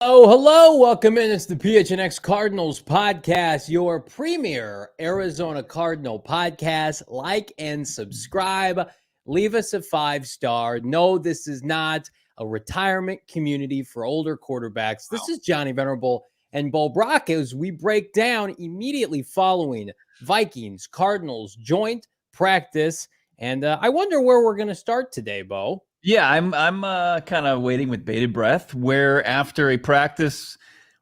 Oh, hello. Welcome in. It's the PHNX Cardinals podcast, your premier Arizona Cardinal podcast. Like and subscribe. Leave us a 5-star. No, this is not a retirement community for older quarterbacks. This is Johnny Venerable and Bo Brack as we break down immediately following Vikings Cardinals joint practice. And I wonder where we're going to start today, Bo. Yeah, I'm kind of waiting with bated breath. Where after a practice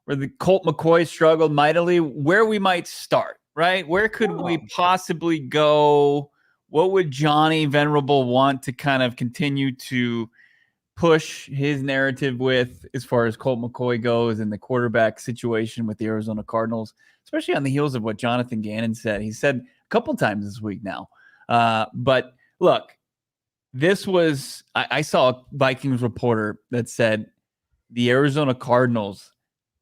where the Colt McCoy struggled mightily, where we might start, right? Where could we possibly go? What would Johnny Venerable want to kind of continue to push his narrative with as far as Colt McCoy goes and the quarterback situation with the Arizona Cardinals, especially on the heels of what Jonathan Gannon said. He said a couple times this week now. But look, this was, I saw a Vikings reporter that said the Arizona Cardinals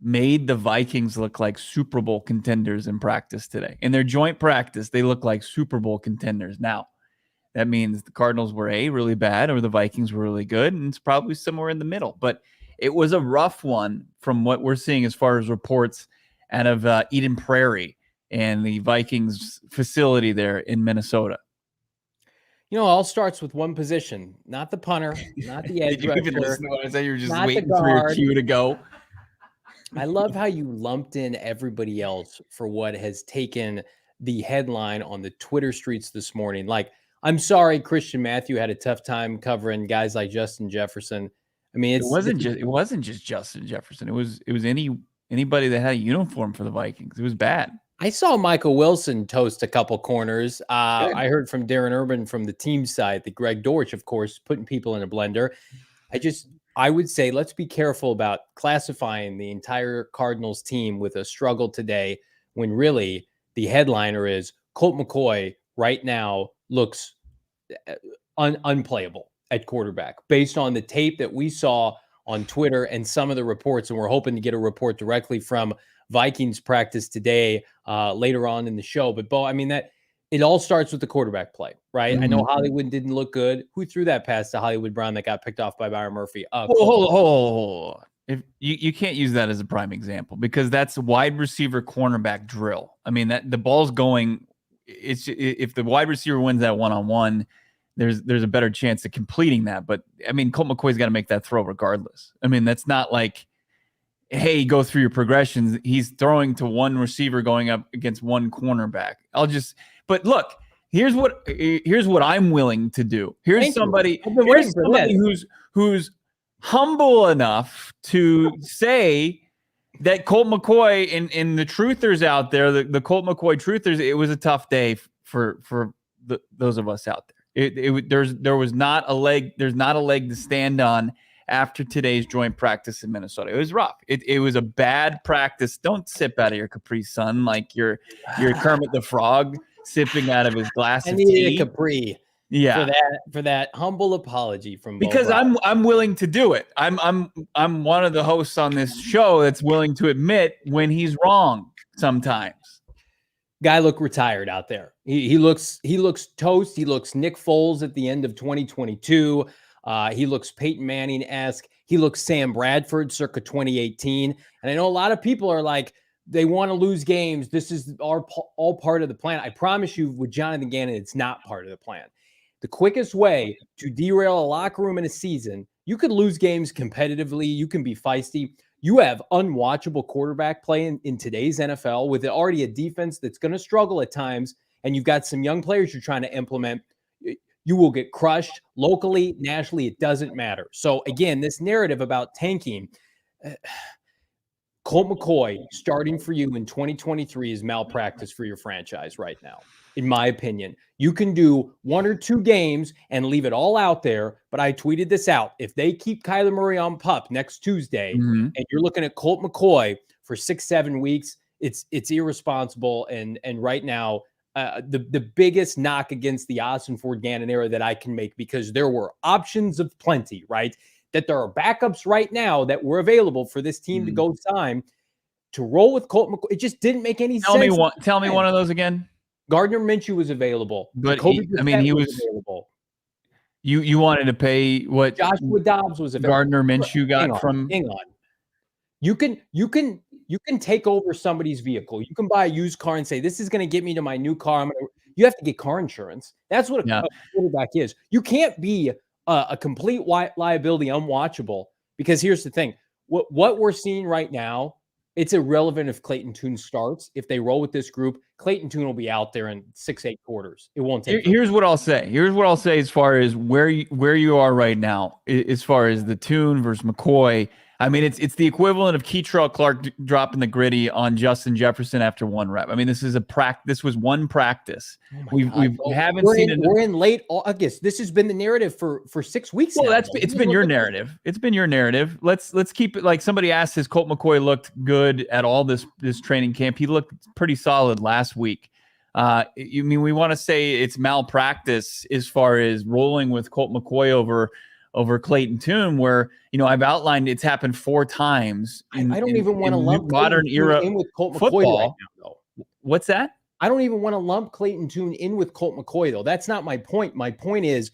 made the Vikings look like Super Bowl contenders in practice today. In their joint practice, they look like Super Bowl contenders. Now, that means the Cardinals were really bad or the Vikings were really good, and it's probably somewhere in the middle. But it was a rough one from what we're seeing as far as reports out of Eden Prairie and the Vikings facility there in Minnesota. You know, it all starts with one position, not the punter, not the edge rusher. Did you even listen to what I said? You were just waiting for your cue to go. I love how you lumped in everybody else for what has taken the headline on the Twitter streets this morning. Like, I'm sorry, Christian Matthew had a tough time covering guys like Justin Jefferson. I mean, it wasn't just Justin Jefferson. It was anybody that had a uniform for the Vikings. It was bad. I saw Michael Wilson toast a couple corners. I heard from Darren Urban from the team side, the Greg Dortch, of course, putting people in a blender. I would say let's be careful about classifying the entire Cardinals team with a struggle today when really the headliner is Colt McCoy right now looks unplayable at quarterback based on the tape that we saw on Twitter and some of the reports. And we're hoping to get a report directly from Vikings practice today later on in the show. But Bo, I mean, that it all starts with the quarterback play, right? Mm-hmm. I know Hollywood didn't look good. Who threw that pass to Hollywood Brown that got picked off by Byron Murphy? Hold on. If you can't use that as a prime example because that's wide receiver cornerback drill. I mean, that the ball's going. If the wide receiver wins that one-on-one, there's a better chance of completing that. But I mean, Colt McCoy's got to make that throw regardless. I mean, that's not like, hey, go through your progressions. He's throwing to one receiver going up against one cornerback. But look, here's what I'm willing to do. Here's somebody who's humble enough to say that Colt McCoy and the truthers out there, the Colt McCoy truthers, it was a tough day for those of us out there. There's not a leg to stand on after today's joint practice in Minnesota. It was rough. It was a bad practice. Don't sip out of your Capri Sun like you're Kermit the Frog sipping out of his glass of tea. I need a Capri. Yeah, for that humble apology from because I'm willing to do it. I'm one of the hosts on this show that's willing to admit when he's wrong sometimes. Guy looked retired out there. He looks toast. He looks Nick Foles at the end of 2022. He looks Peyton Manning-esque. He looks Sam Bradford circa 2018. And I know a lot of people are like, they want to lose games. This is all part of the plan. I promise you with Jonathan Gannon, it's not part of the plan. The quickest way to derail a locker room in a season, you could lose games competitively. You can be feisty. You have unwatchable quarterback play in today's NFL with already a defense that's going to struggle at times, and you've got some young players you're trying to implement. You will get crushed locally, nationally. It doesn't matter. So, again, this narrative about tanking, Colt McCoy starting for you in 2023 is malpractice for your franchise right now, in my opinion. You can do 1 or 2 games and leave it all out there, but I tweeted this out. If they keep Kyler Murray on PUP next Tuesday and you're looking at Colt McCoy for 6-7 weeks, it's irresponsible. And right now, the biggest knock against the Austin Ford Gannon era that I can make, because there were options of plenty, right? That there are backups right now that were available for this team to go sign to roll with Colt McCoy. It just didn't make any sense. Tell me one of those again. Gardner Minshew was available, but he was available. You wanted to pay what Joshua Dobbs was available. Gardner Minshew got hang on. You can take over somebody's vehicle. You can buy a used car and say, this is going to get me to my new car. You have to get car insurance. That's what a quarterback is. You can't be a complete liability, unwatchable, because here's the thing. What we're seeing right now, it's irrelevant if Clayton Tune starts. If they roll with this group, Clayton Tune will be out there in 6-8 quarters. It won't take. Here's what I'll say. As far as where you are right now, as far as the Tune versus McCoy. I mean, it's the equivalent of Keitrell Clark dropping the griddy on Justin Jefferson after one rep. I mean, this was one practice. We're in late August. This has been the narrative for 6 weeks. Well, it's been your narrative. It's been your narrative. Let's keep it like somebody asked. His Colt McCoy looked good at all this training camp. He looked pretty solid last week. You mean we want to say it's malpractice as far as rolling with Colt McCoy over Clayton Tune, where I've outlined it's happened 4 times. I don't even want to lump modern era in with Colt McCoy right now, though. What's that? I don't even want to lump Clayton Tune in with Colt McCoy, though. That's not my point. My point is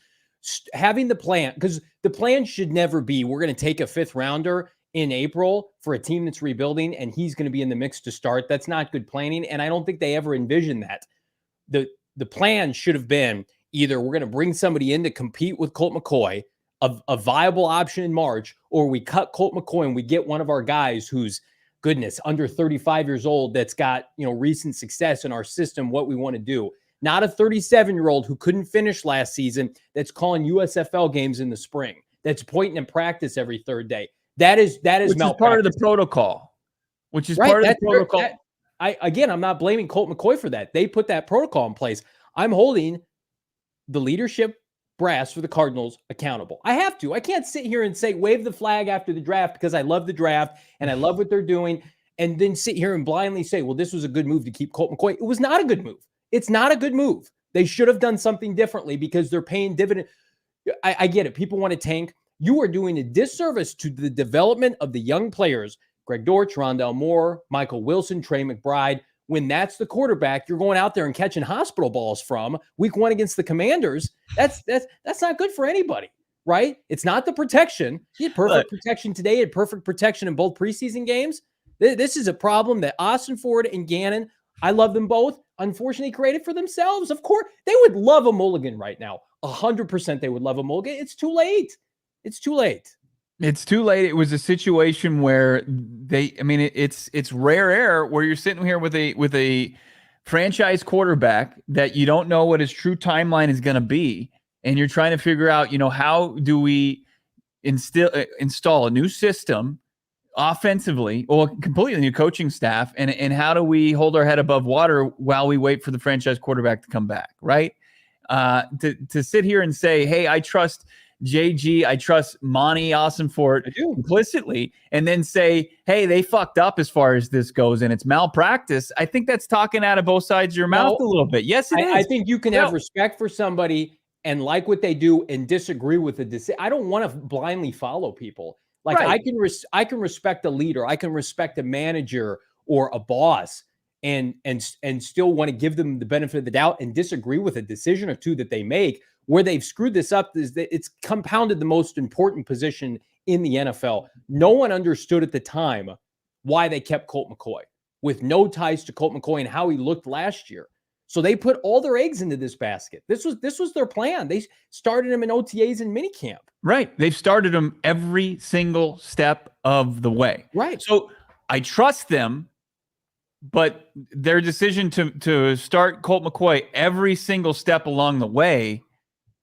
having the plan, because the plan should never be we're going to take a 5th rounder in April for a team that's rebuilding and he's going to be in the mix to start. That's not good planning, and I don't think they ever envisioned that. The plan should have been either we're going to bring somebody in to compete with Colt McCoy, a viable option in March, or we cut Colt McCoy and we get one of our guys who's, goodness, under 35 years old that's got, recent success in our system, what we want to do. Not a 37-year-old who couldn't finish last season that's calling USFL games in the spring, that's pointing in practice every 3rd day. That is part of the protocol. Which is part of the protocol. I'm not blaming Colt McCoy for that. They put that protocol in place. I'm holding the leadership brass for the Cardinals accountable. I have to. I can't sit here and say wave the flag after the draft because I love the draft and I love what they're doing, and then sit here and blindly say, well, this was a good move to keep Colt McCoy. It was not a good move. It's not a good move. They should have done something differently because they're paying dividend. I get it. People want to tank. You are doing a disservice to the development of the young players, Greg Dortch, Rondale Moore, Michael Wilson, Trey McBride. When that's the quarterback you're going out there and catching hospital balls from week 1 against the Commanders, that's not good for anybody, right? It's not the protection. He had perfect protection today, had perfect protection in both preseason games. This is a problem that Austin Ford and Gannon, I love them both, unfortunately created for themselves. Of course, they would love a mulligan right now. 100% they would love a mulligan. It's too late. It's too late. It's too late. It was a situation where it's rare air where you're sitting here with a franchise quarterback that you don't know what his true timeline is going to be, and you're trying to figure out, how do we install a new system offensively, or a completely new coaching staff, and how do we hold our head above water while we wait for the franchise quarterback to come back, right? To sit here and say, hey, I trust JG, I trust Monty Ossenfort implicitly, and then say, hey, they fucked up as far as this goes and it's malpractice. I think that's talking out of both sides of your mouth a little bit. Yes, it is. I think you can have respect for somebody and like what they do and disagree with the decision. I don't want to blindly follow people. Like, right. I can respect a leader. I can respect a manager or a boss and still want to give them the benefit of the doubt and disagree with a decision or two that they make. Where they've screwed this up is that it's compounded the most important position in the NFL. No one understood at the time why they kept Colt McCoy with no ties to Colt McCoy and how he looked last year. So they put all their eggs into this basket. This was their plan. They started him in OTAs and minicamp. Right. They've started him every single step of the way. Right. So I trust them, but their decision to start Colt McCoy every single step along the way,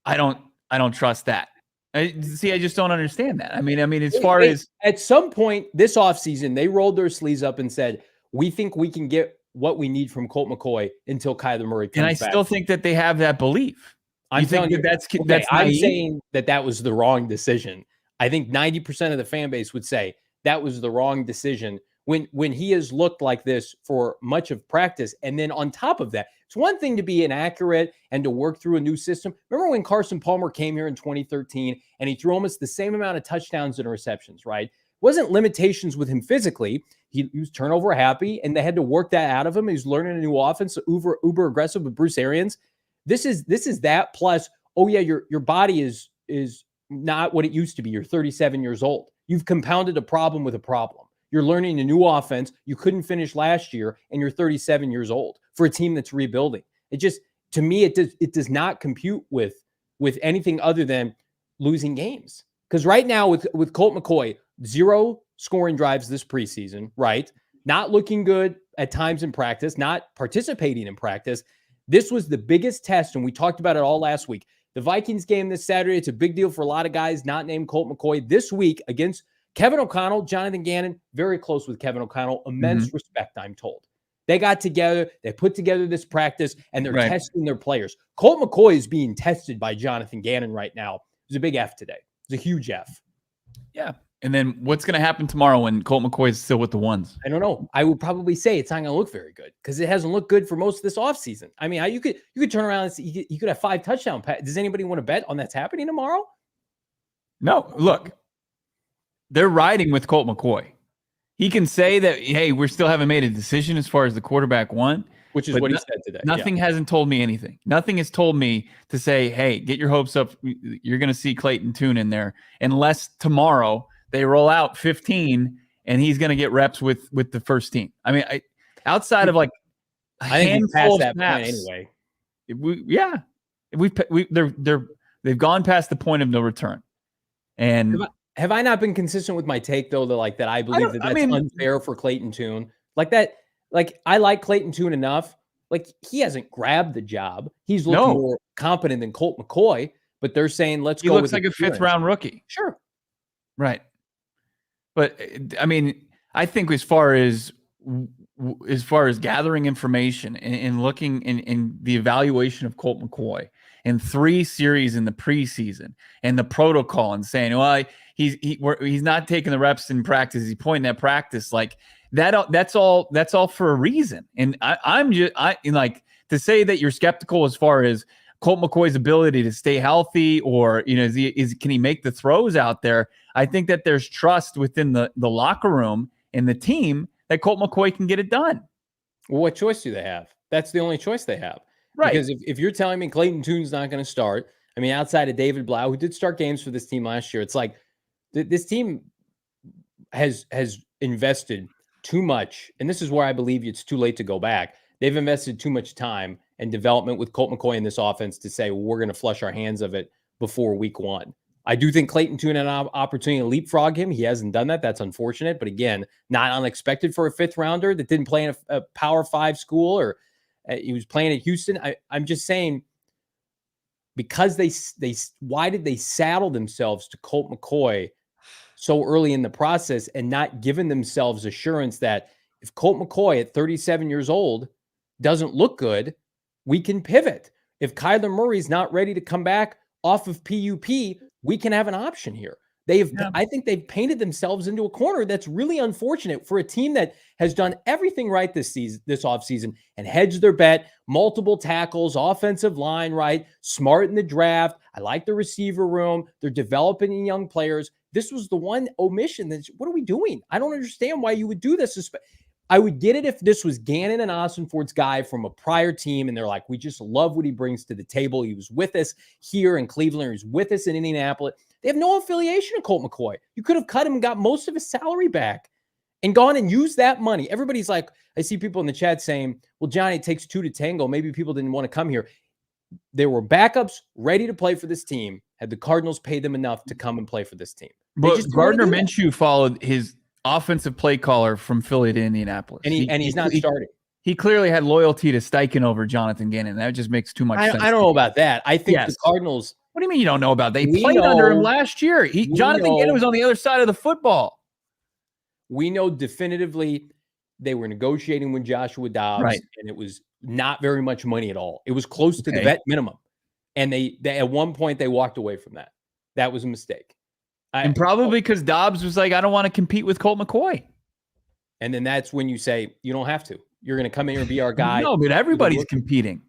I don't trust that. I just don't understand that. I mean, as far as at some point this offseason, they rolled their sleeves up and said, we think we can get what we need from Colt McCoy until Kyler Murray comes back. And I still think that they have that belief. I'm saying that was the wrong decision. I think 90% of the fan base would say that was the wrong decision when he has looked like this for much of practice. And then on top of that, it's one thing to be inaccurate and to work through a new system. Remember when Carson Palmer came here in 2013 and he threw almost the same amount of touchdowns and receptions, right? It wasn't limitations with him physically. He was turnover happy and they had to work that out of him. He was learning a new offense, uber aggressive with Bruce Arians. This is that plus, oh yeah, your body is not what it used to be. You're 37 years old. You've compounded a problem with a problem. You're learning a new offense. You couldn't finish last year, and you're 37 years old for a team that's rebuilding. It just, to me, it does not compute with anything other than losing games. Because right now with Colt McCoy, 0 scoring drives this preseason, right? Not looking good at times in practice, not participating in practice. This was the biggest test, and we talked about it all last week. The Vikings game this Saturday, it's a big deal for a lot of guys not named Colt McCoy. This week against Kevin O'Connell, Jonathan Gannon, very close with Kevin O'Connell, immense respect, I'm told. They got together, they put together this practice, and they're testing their players. Colt McCoy is being tested by Jonathan Gannon right now. There's a big F today. It's a huge F. Yeah. And then what's going to happen tomorrow when Colt McCoy is still with the ones? I don't know. I would probably say it's not going to look very good because it hasn't looked good for most of this offseason. I mean, you could turn around and see, you could have 5 touchdown passes. Does anybody want to bet on that's happening tomorrow? No. Look, they're riding with Colt McCoy. He can say that, hey, we still haven't made a decision as far as the quarterback one. Which is what he said today. Nothing hasn't told me anything. Nothing has told me to say, hey, get your hopes up. You're going to see Clayton Tune in there. Unless tomorrow they roll out 15 and he's going to get reps with the first team. I mean, outside of like I think we passed that point anyway. They've gone past the point of no return. And have I not been consistent with my take though, that I believe that's unfair for Clayton Tune? I like Clayton Tune enough. Like, he hasn't grabbed the job. He's looking more competent than Colt McCoy, but they're saying he looks like a 5th round rookie. Sure. Right. But I mean, I think as far as gathering information and looking in the evaluation of Colt McCoy in 3 series in the preseason and the protocol and saying, well, he's not taking the reps in practice, he's pointing at practice, like that's all for a reason. And I'm like, to say that you're skeptical as far as Colt McCoy's ability to stay healthy, or can he make the throws out there? I think that there's trust within the locker room and the team that Colt McCoy can get it done. Well, what choice do they have? That's the only choice they have. Right. Because if you're telling me Clayton Tune's not going to start, I mean, outside of David Blau, who did start games for this team last year, it's like this team has invested too much. And this is where I believe it's too late to go back. They've invested too much time and development with Colt McCoy in this offense to say, well, we're going to flush our hands of it before week 1. I do think Clayton Tune had an opportunity to leapfrog him. He hasn't done that. That's unfortunate. But again, not unexpected for a 5th rounder that didn't play in a Power 5 school, or he was playing at Houston. I'm just saying, because why did they saddle themselves to Colt McCoy so early in the process and not given themselves assurance that if Colt McCoy at 37 years old doesn't look good, we can pivot. If Kyler Murray's not ready to come back off of PUP, we can have an option here. I think they've painted themselves into a corner that's really unfortunate for a team that has done everything right this offseason and hedged their bet, multiple tackles, offensive line right, smart in the draft. I like the receiver room. They're developing young players. This was the one omission what are we doing? I don't understand why you would do this. I would get it if this was Gannon and Ossenfort's guy from a prior team, and they're like, we just love what he brings to the table. He was with us here in Cleveland. He was with us in Indianapolis. They have no affiliation to Colt McCoy. You could have cut him and got most of his salary back and gone and used that money. Everybody's like, I see people in the chat saying, well, Johnny, it takes 2 to tango. Maybe people didn't want to come here. There were backups ready to play for this team had the Cardinals paid them enough to come and play for this team. But Gardner Minshew followed his offensive play caller from Philly to Indianapolis. And he's not starting. He clearly had loyalty to Steichen over Jonathan Gannon. That just makes too much sense. I don't know about that. I think the Cardinals. What do you mean you don't know about that? They played under him last year. Jonathan Gannon was on the other side of the football. We know definitively they were negotiating with Joshua Dobbs, and it was not very much money at all. It was close to the vet minimum. And they at one point they walked away from that. That was a mistake. And probably because Dobbs was like, I don't want to compete with Colt McCoy. And then that's when you say, you don't have to. You're going to come here and be our guy. No, but everybody's competing.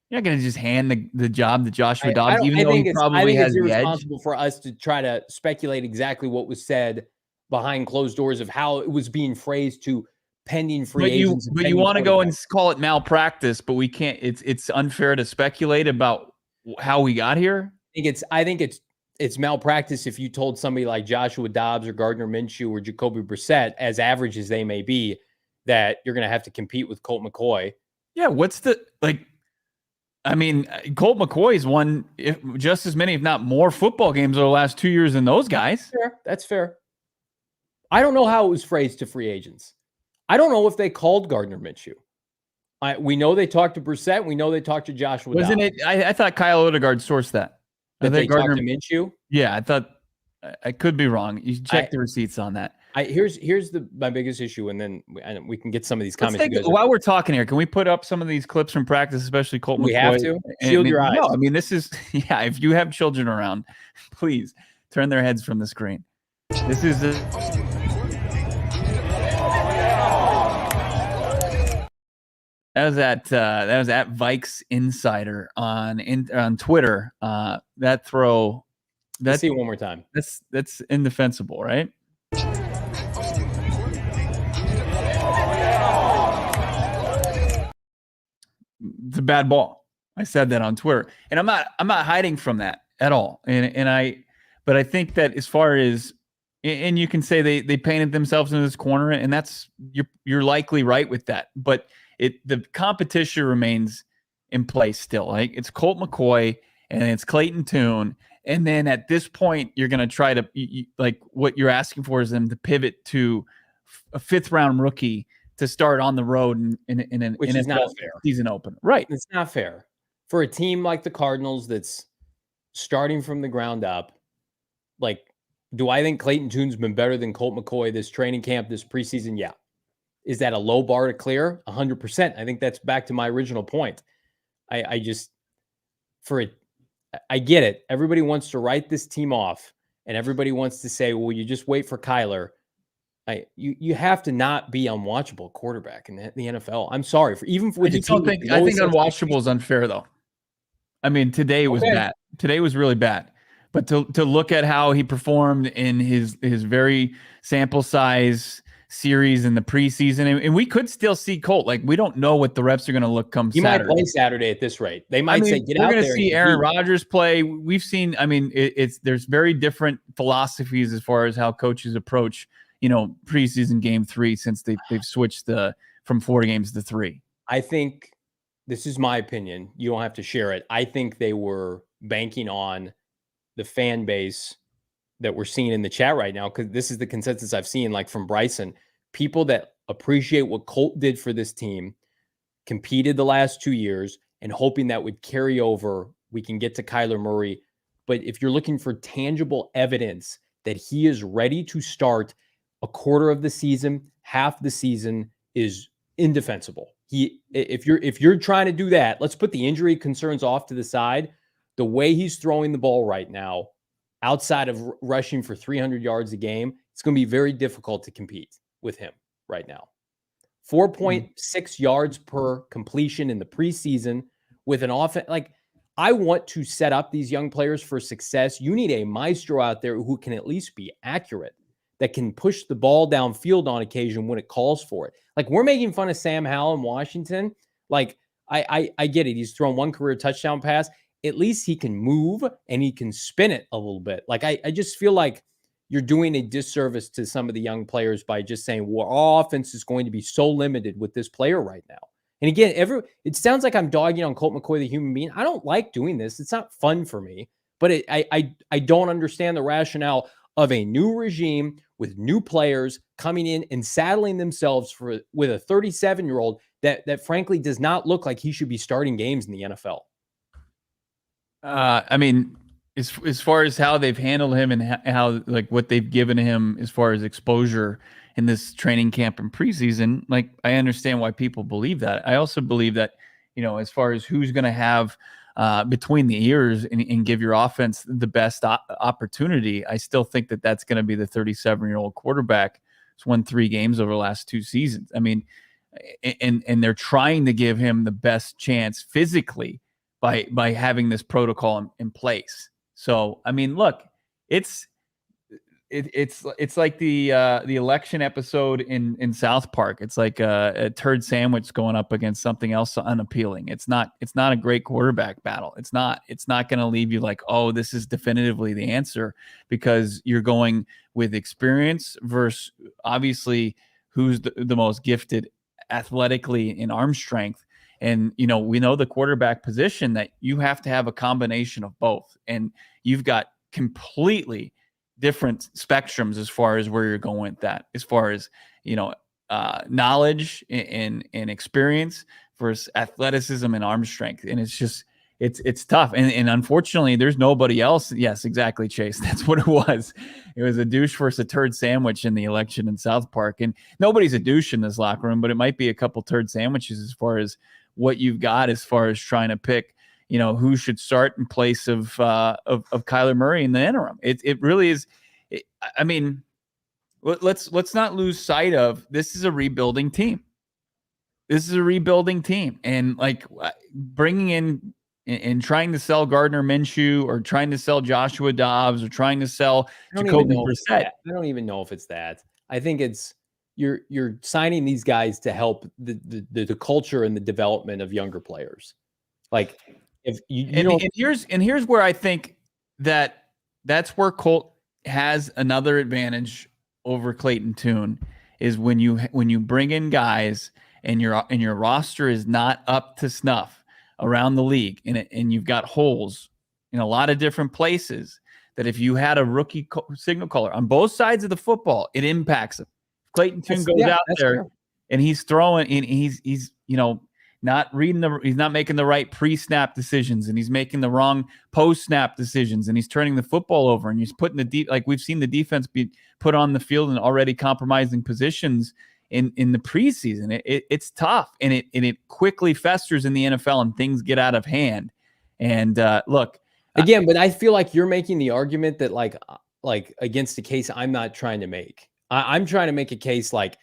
You're not going to just hand the job to Joshua Dobbs, even though he probably has the edge. It's irresponsible for us to try to speculate exactly what was said behind closed doors of how it was being phrased to pending free agents. But you want to go and call it malpractice, but we can't. It's unfair to speculate about how we got here. I think it's it's malpractice if you told somebody like Joshua Dobbs or Gardner Minshew or Jacoby Brissett, as average as they may be, that you're going to have to compete with Colt McCoy. Yeah, what's the I mean, Colt McCoy's won just as many, if not more, football games over the last 2 years than those guys. Fair. That's fair. I don't know how it was phrased to free agents. I don't know if they called Gardner Minshew. We know they talked to Brissett. We know they talked to Joshua Dobbs. Wasn't it? I thought Kyle Odegaard sourced that. That they talked to Minshew? Yeah, I thought. I could be wrong. You check the receipts on that. Here's my biggest issue, and then we can get some of these comments. While we're talking here, can we put up some of these clips from practice, especially Colt McCoy? We have to. Shield your eyes. No, I mean, this is, yeah, if you have children around, please turn their heads from the screen. This is that was at Vikes Insider on Twitter. That throw. Let's see it one more time. That's indefensible, right? It's a bad ball. I said that on Twitter, and I'm not hiding from that at all. But I think that as far as, and you can say they painted themselves into this corner, and that's you're likely right with that. But the competition remains in place still. Like, it's Colt McCoy and it's Clayton Tune. And then at this point, you're going to try to, like, what you're asking for is them to pivot to a 5th round rookie to start on the road which is not fair. Season opener. Right. It's not fair for a team like the Cardinals that's starting from the ground up. Like, do I think Clayton Tune's been better than Colt McCoy this training camp, this preseason? Yeah. Is that a low bar to clear? 100%. I think that's back to my original point. I get it. Everybody wants to write this team off, and everybody wants to say, well, you just wait for Kyler. You have to not be unwatchable quarterback in the NFL. I'm sorry. I think unwatchable is unfair, though. I mean, today was bad. Today was really bad. But to look at how he performed in his very sample size series in the preseason, and we could still see Colt. Like, we don't know what the reps are going to look come Saturday. He might play Saturday at this rate. They might say, get out there. We're going to see Aaron Rodgers play. We've seen, I mean, there's very different philosophies as far as how coaches approach, preseason game 3 since they've switched from 4 games to 3. I think, this is my opinion, you don't have to share it. I think they were banking on the fan base that we're seeing in the chat right now, because this is the consensus I've seen, like from Bryson, people that appreciate what Colt did for this team, competed the last 2 years, and hoping that would carry over. We can get to Kyler Murray. But if you're looking for tangible evidence that he is ready to start a quarter of the season, half the season, is indefensible. If you're trying to do that, let's put the injury concerns off to the side. The way he's throwing the ball right now, outside of rushing for 300 yards a game, it's going to be very difficult to compete with him right now. 4.6 yards per completion in the preseason with an offense. Like, I want to set up these young players for success. You need a maestro out there who can at least be accurate, that can push the ball downfield on occasion when it calls for it. Like, we're making fun of Sam Howell in Washington. Like, I get it. He's thrown 1 career touchdown pass. At least he can move and he can spin it a little bit. Like, I just feel like you're doing a disservice to some of the young players by just saying, well, our offense is going to be so limited with this player right now. And again, it sounds like I'm dogging on Colt McCoy, the human being. I don't like doing this. It's not fun for me. But I don't understand the rationale of a new regime with new players coming in and saddling themselves with a 37-year-old that frankly does not look like he should be starting games in the NFL. I mean, as far as how they've handled him and how like what they've given him as far as exposure in this training camp and preseason, like, I understand why people believe that. I also believe that, as far as who's going to have between the ears and give your offense the best opportunity, I still think that that's going to be the 37-year-old quarterback who's won 3 games over the last 2 seasons. I mean, and they're trying to give him the best chance physically by having this protocol in place. So, I mean, look, it's like the election episode in South Park. It's like a turd sandwich going up against something else unappealing. It's not a great quarterback battle. It's not going to leave you like, oh, this is definitively the answer, because you're going with experience versus obviously who's the most gifted athletically in arm strength. And, we know the quarterback position that you have to have a combination of both. And you've got completely different spectrums as far as where you're going with that, as far as, knowledge and experience versus athleticism and arm strength. And it's just, it's tough. And unfortunately, there's nobody else. Yes, exactly, Chase. That's what it was. It was a douche versus a turd sandwich in the election in South Park. And nobody's a douche in this locker room, but it might be a couple turd sandwiches as far as what you've got, as far as trying to pick, who should start in place of Kyler Murray in the interim. It really is. I mean, let's not lose sight of, this is a rebuilding team. This is a rebuilding team, and like bringing in and trying to sell Gardner Minshew, or trying to sell Joshua Dobbs, or trying to sell Jacoby Brissett. I don't even know if it's that. I think it's you're signing these guys to help the culture and the development of younger players. Like, if and here's where I think that's where Colt has another advantage over Clayton Tune, is when you bring in guys and your roster is not up to snuff around the league, and you've got holes in a lot of different places, that if you had a rookie signal caller on both sides of the football, it impacts him. Clayton Tune goes out there fair. And he's throwing, and he's not reading he's not making the right pre-snap decisions, and he's making the wrong post-snap decisions, and he's turning the football over, and he's putting like we've seen the defense be put on the field in already compromising positions in the preseason. It's tough, and it quickly festers in the NFL, and things get out of hand. And look, again, but I feel like you're making the argument that like against the case I'm not trying to make. I'm trying to make a case like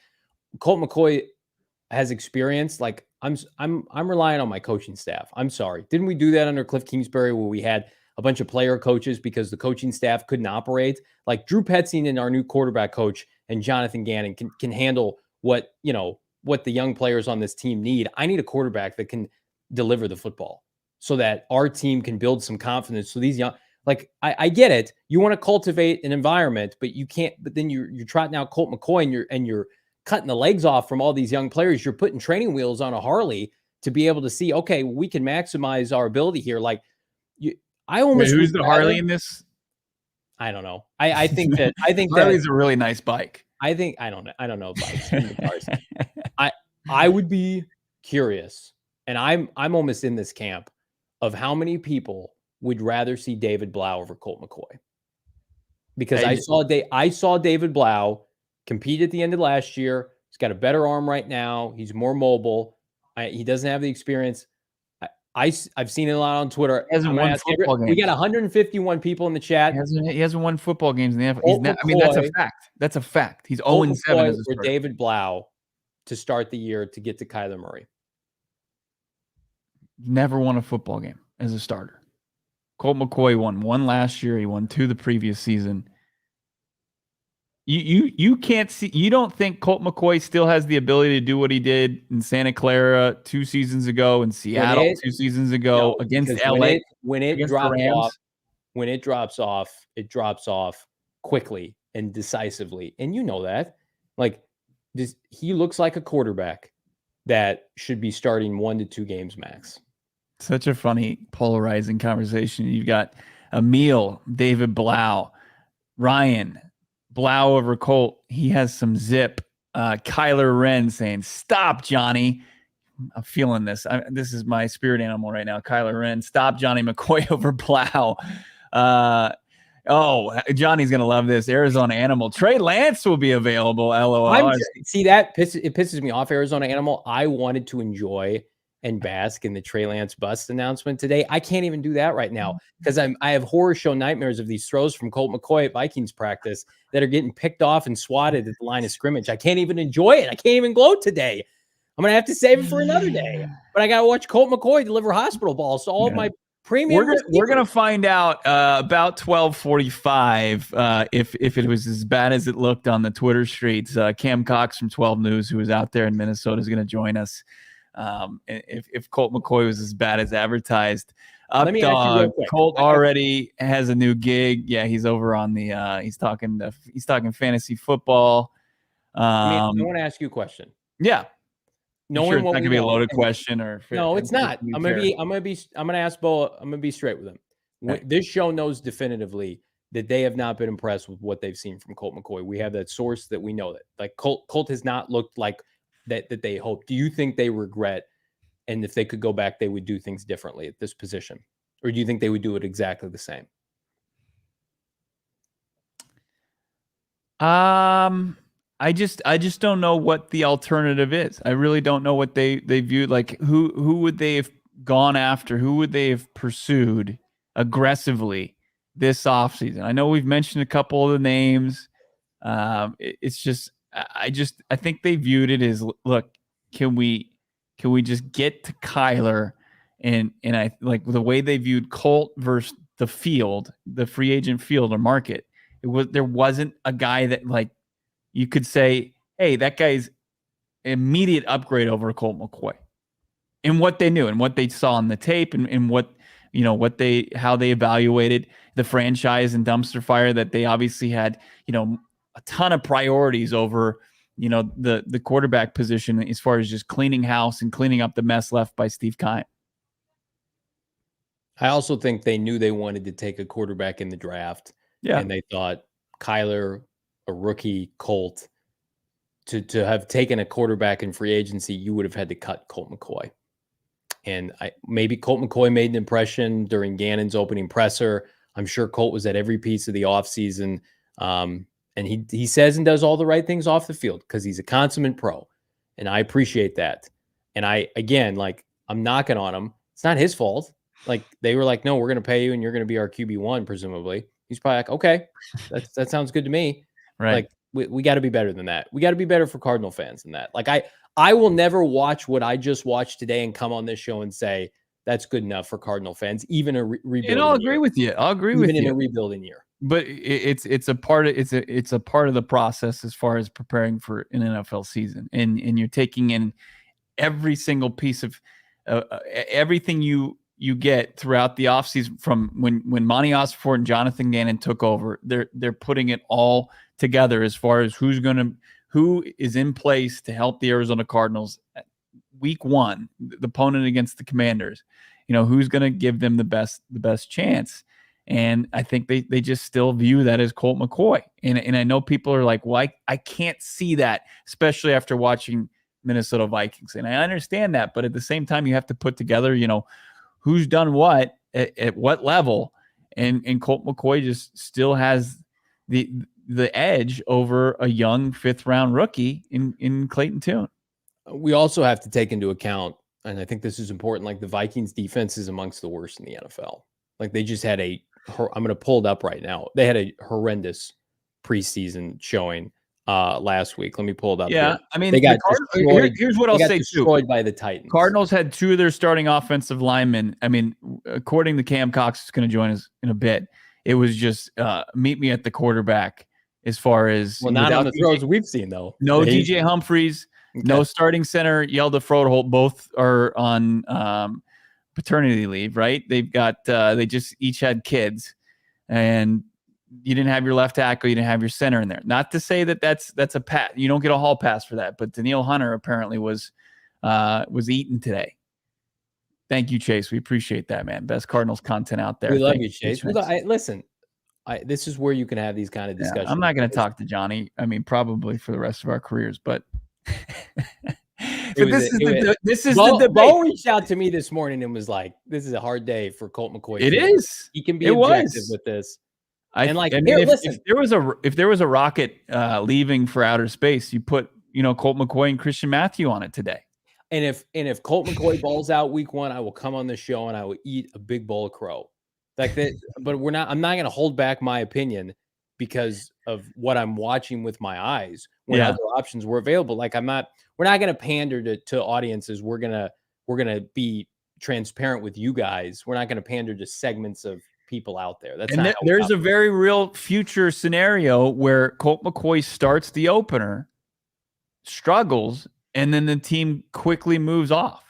Colt McCoy has experience. Like, I'm relying on my coaching staff. I'm sorry. Didn't we do that under Cliff Kingsbury, where we had a bunch of player coaches because the coaching staff couldn't operate? Like, Drew Petzing and our new quarterback coach and Jonathan Gannon can handle what the young players on this team need. I need a quarterback that can deliver the football so that our team can build some confidence. So these young, like, I get it. You want to cultivate an environment, but you can't, but then you're trotting out Colt McCoy, and you're cutting the legs off from all these young players. You're putting training wheels on a Harley to be able to see, okay, we can maximize our ability here. Like, I almost. Wait, who's the Harley in this? I don't know. I think Harley's a really nice bike. I don't know bikes. I would be curious, and I'm almost in this camp of how many people would rather see David Blau over Colt McCoy. Because I saw David Blau compete at the end of last year. He's got a better arm right now. He's more mobile. He doesn't have the experience. I've seen it a lot on Twitter. He hasn't won football games. We got 151 people in the chat. He hasn't won football games in the NFL. I mean, that's a fact. That's a fact. He's 0-7 as a starter. David Blau to start the year to get to Kyler Murray. Never won a football game as a starter. Colt McCoy won one last year. He won 2 the previous season. You can't see. You don't think Colt McCoy still has the ability to do what he did in Santa Clara 2 seasons ago, in Seattle 2 seasons ago, against LA? When it drops off, it drops off quickly and decisively, and you know that. Like, he looks like a quarterback that should be starting 1 to 2 games max. Such a funny, polarizing conversation. You've got Emil, David Blau, Ryan, Blau over Colt. He has some zip. Kyler Wren saying, "Stop, Johnny." I'm feeling this. This is my spirit animal right now. Kyler Wren, "Stop, Johnny McCoy over Blau." Johnny's going to love this. Arizona Animal. Trey Lance will be available. LOL. See, it pisses me off, Arizona Animal. I wanted to enjoy and bask in the Trey Lance bust announcement today. I can't even do that right now because I have horror show nightmares of these throws from Colt McCoy at Vikings practice that are getting picked off and swatted at the line of scrimmage. I can't even enjoy it. I can't even gloat today. I'm going to have to save it for another day. But I got to watch Colt McCoy deliver hospital balls. So all of my Premium We're gonna find out about 12:45 if it was as bad as it looked on the Twitter streets. Cam Cox from 12 News, who was out there in Minnesota, is going to join us. If Colt McCoy was as bad as advertised. Let me ask you real quick. Colt already has a new gig. Yeah, he's over on the. He's talking fantasy football. I want to ask you a question. Yeah. Knowing sure it's what not we gonna be a know, loaded question, or no, it's not. I'm gonna ask Bo. I'm gonna be straight with him. Right. This show knows definitively that they have not been impressed with what they've seen from Colt McCoy. We have that source that we know that, like, Colt has not looked like that they hoped. Do you think they regret, and if they could go back, they would do things differently at this position, or do you think they would do it exactly the same? I just don't know what the alternative is. I really don't know what they viewed. Like, who would they have gone after? Who would they have pursued aggressively this offseason? I know we've mentioned a couple of the names. It's just I think they viewed it as, look, can we just get to Kyler? And I like the way they viewed Colt versus the field, the free agent field or market. There wasn't a guy that, like, you could say, hey, that guy's immediate upgrade over Colt McCoy. And what they knew and what they saw on the tape, and what, how they evaluated the franchise and dumpster fire, that they obviously had, a ton of priorities over, the quarterback position, as far as just cleaning house and cleaning up the mess left by Steve Keim. I also think they knew they wanted to take a quarterback in the draft. Yeah. And they thought Kyler, a rookie, Colt, to have taken a quarterback in free agency, you would have had to cut Colt McCoy. And maybe Colt McCoy made an impression during Gannon's opening presser. I'm sure Colt was at every piece of the offseason. And he says and does all the right things off the field because he's a consummate pro. And I appreciate that. And I'm knocking on him. It's not his fault. Like, they were like, no, we're going to pay you and you're going to be our QB1, presumably. He's probably like, okay, that sounds good to me. Right. Like, we got to be better than that. We got to be better for Cardinal fans than that. Like, I will never watch what I just watched today and come on this show and say that's good enough for Cardinal fans, even a rebuilding. And I'll agree with you. Even in a rebuilding year. But it's a part of the process as far as preparing for an NFL season, and you're taking in every single piece of everything you get throughout the offseason, from when Monty Osborne and Jonathan Gannon took over. They're putting it all together as far as who is in place to help the Arizona Cardinals at week one, the opponent against the Commanders. Who's going to give them the best chance. And I think they just still view that as Colt McCoy. And I know people are like, well, I can't see that, especially after watching Minnesota Vikings. And I understand that, but at the same time, you have to put together, who's done what at what level. And Colt McCoy just still has the edge over a young 5th-round rookie in Clayton Tune. We also have to take into account, and I think this is important, like, the Vikings defense is amongst the worst in the NFL. Like, they just had I'm going to pull it up right now. They had a horrendous preseason showing last week. Let me pull it up. Yeah, here. I mean, they got destroyed. Here's what I'll say destroyed too. by the Titans. Cardinals had 2 of their starting offensive linemen. I mean, according to Cam Cox, is going to join us in a bit. It was just meet me at the quarterback as far as, not on the throws we've seen though. No DJ Humphries, no starting center. Yelda Frodeholt, both are on paternity leave, right? They've got they just each had kids, and you didn't have your left tackle, you didn't have your center in there. Not to say that that's a pass. You don't get a hall pass for that, but Danielle Hunter apparently was eaten today. Thank you, Chase. We appreciate that, man. Best Cardinals content out there. We love you, Chase. Listen, this is where you can have these kind of discussions. Yeah, I'm not going to talk to Johnny. I mean, probably for the rest of our careers, but this is the debate. Bo reached out to me this morning and was like, "This is a hard day for Colt McCoy." It is. He can be objective with this. If there was a rocket leaving for outer space, you put Colt McCoy and Christian Matthew on it today. And if Colt McCoy balls out week one, I will come on the show and I will eat a big bowl of crow. Like that. But I'm not going to hold back my opinion because of what I'm watching with my eyes when other options were available. Like we're not going to pander to audiences. We're going to be transparent with you guys. We're not going to pander to segments of people out there. That's and not there's a very real future scenario where Colt McCoy starts the opener, struggles, and then the team quickly moves off.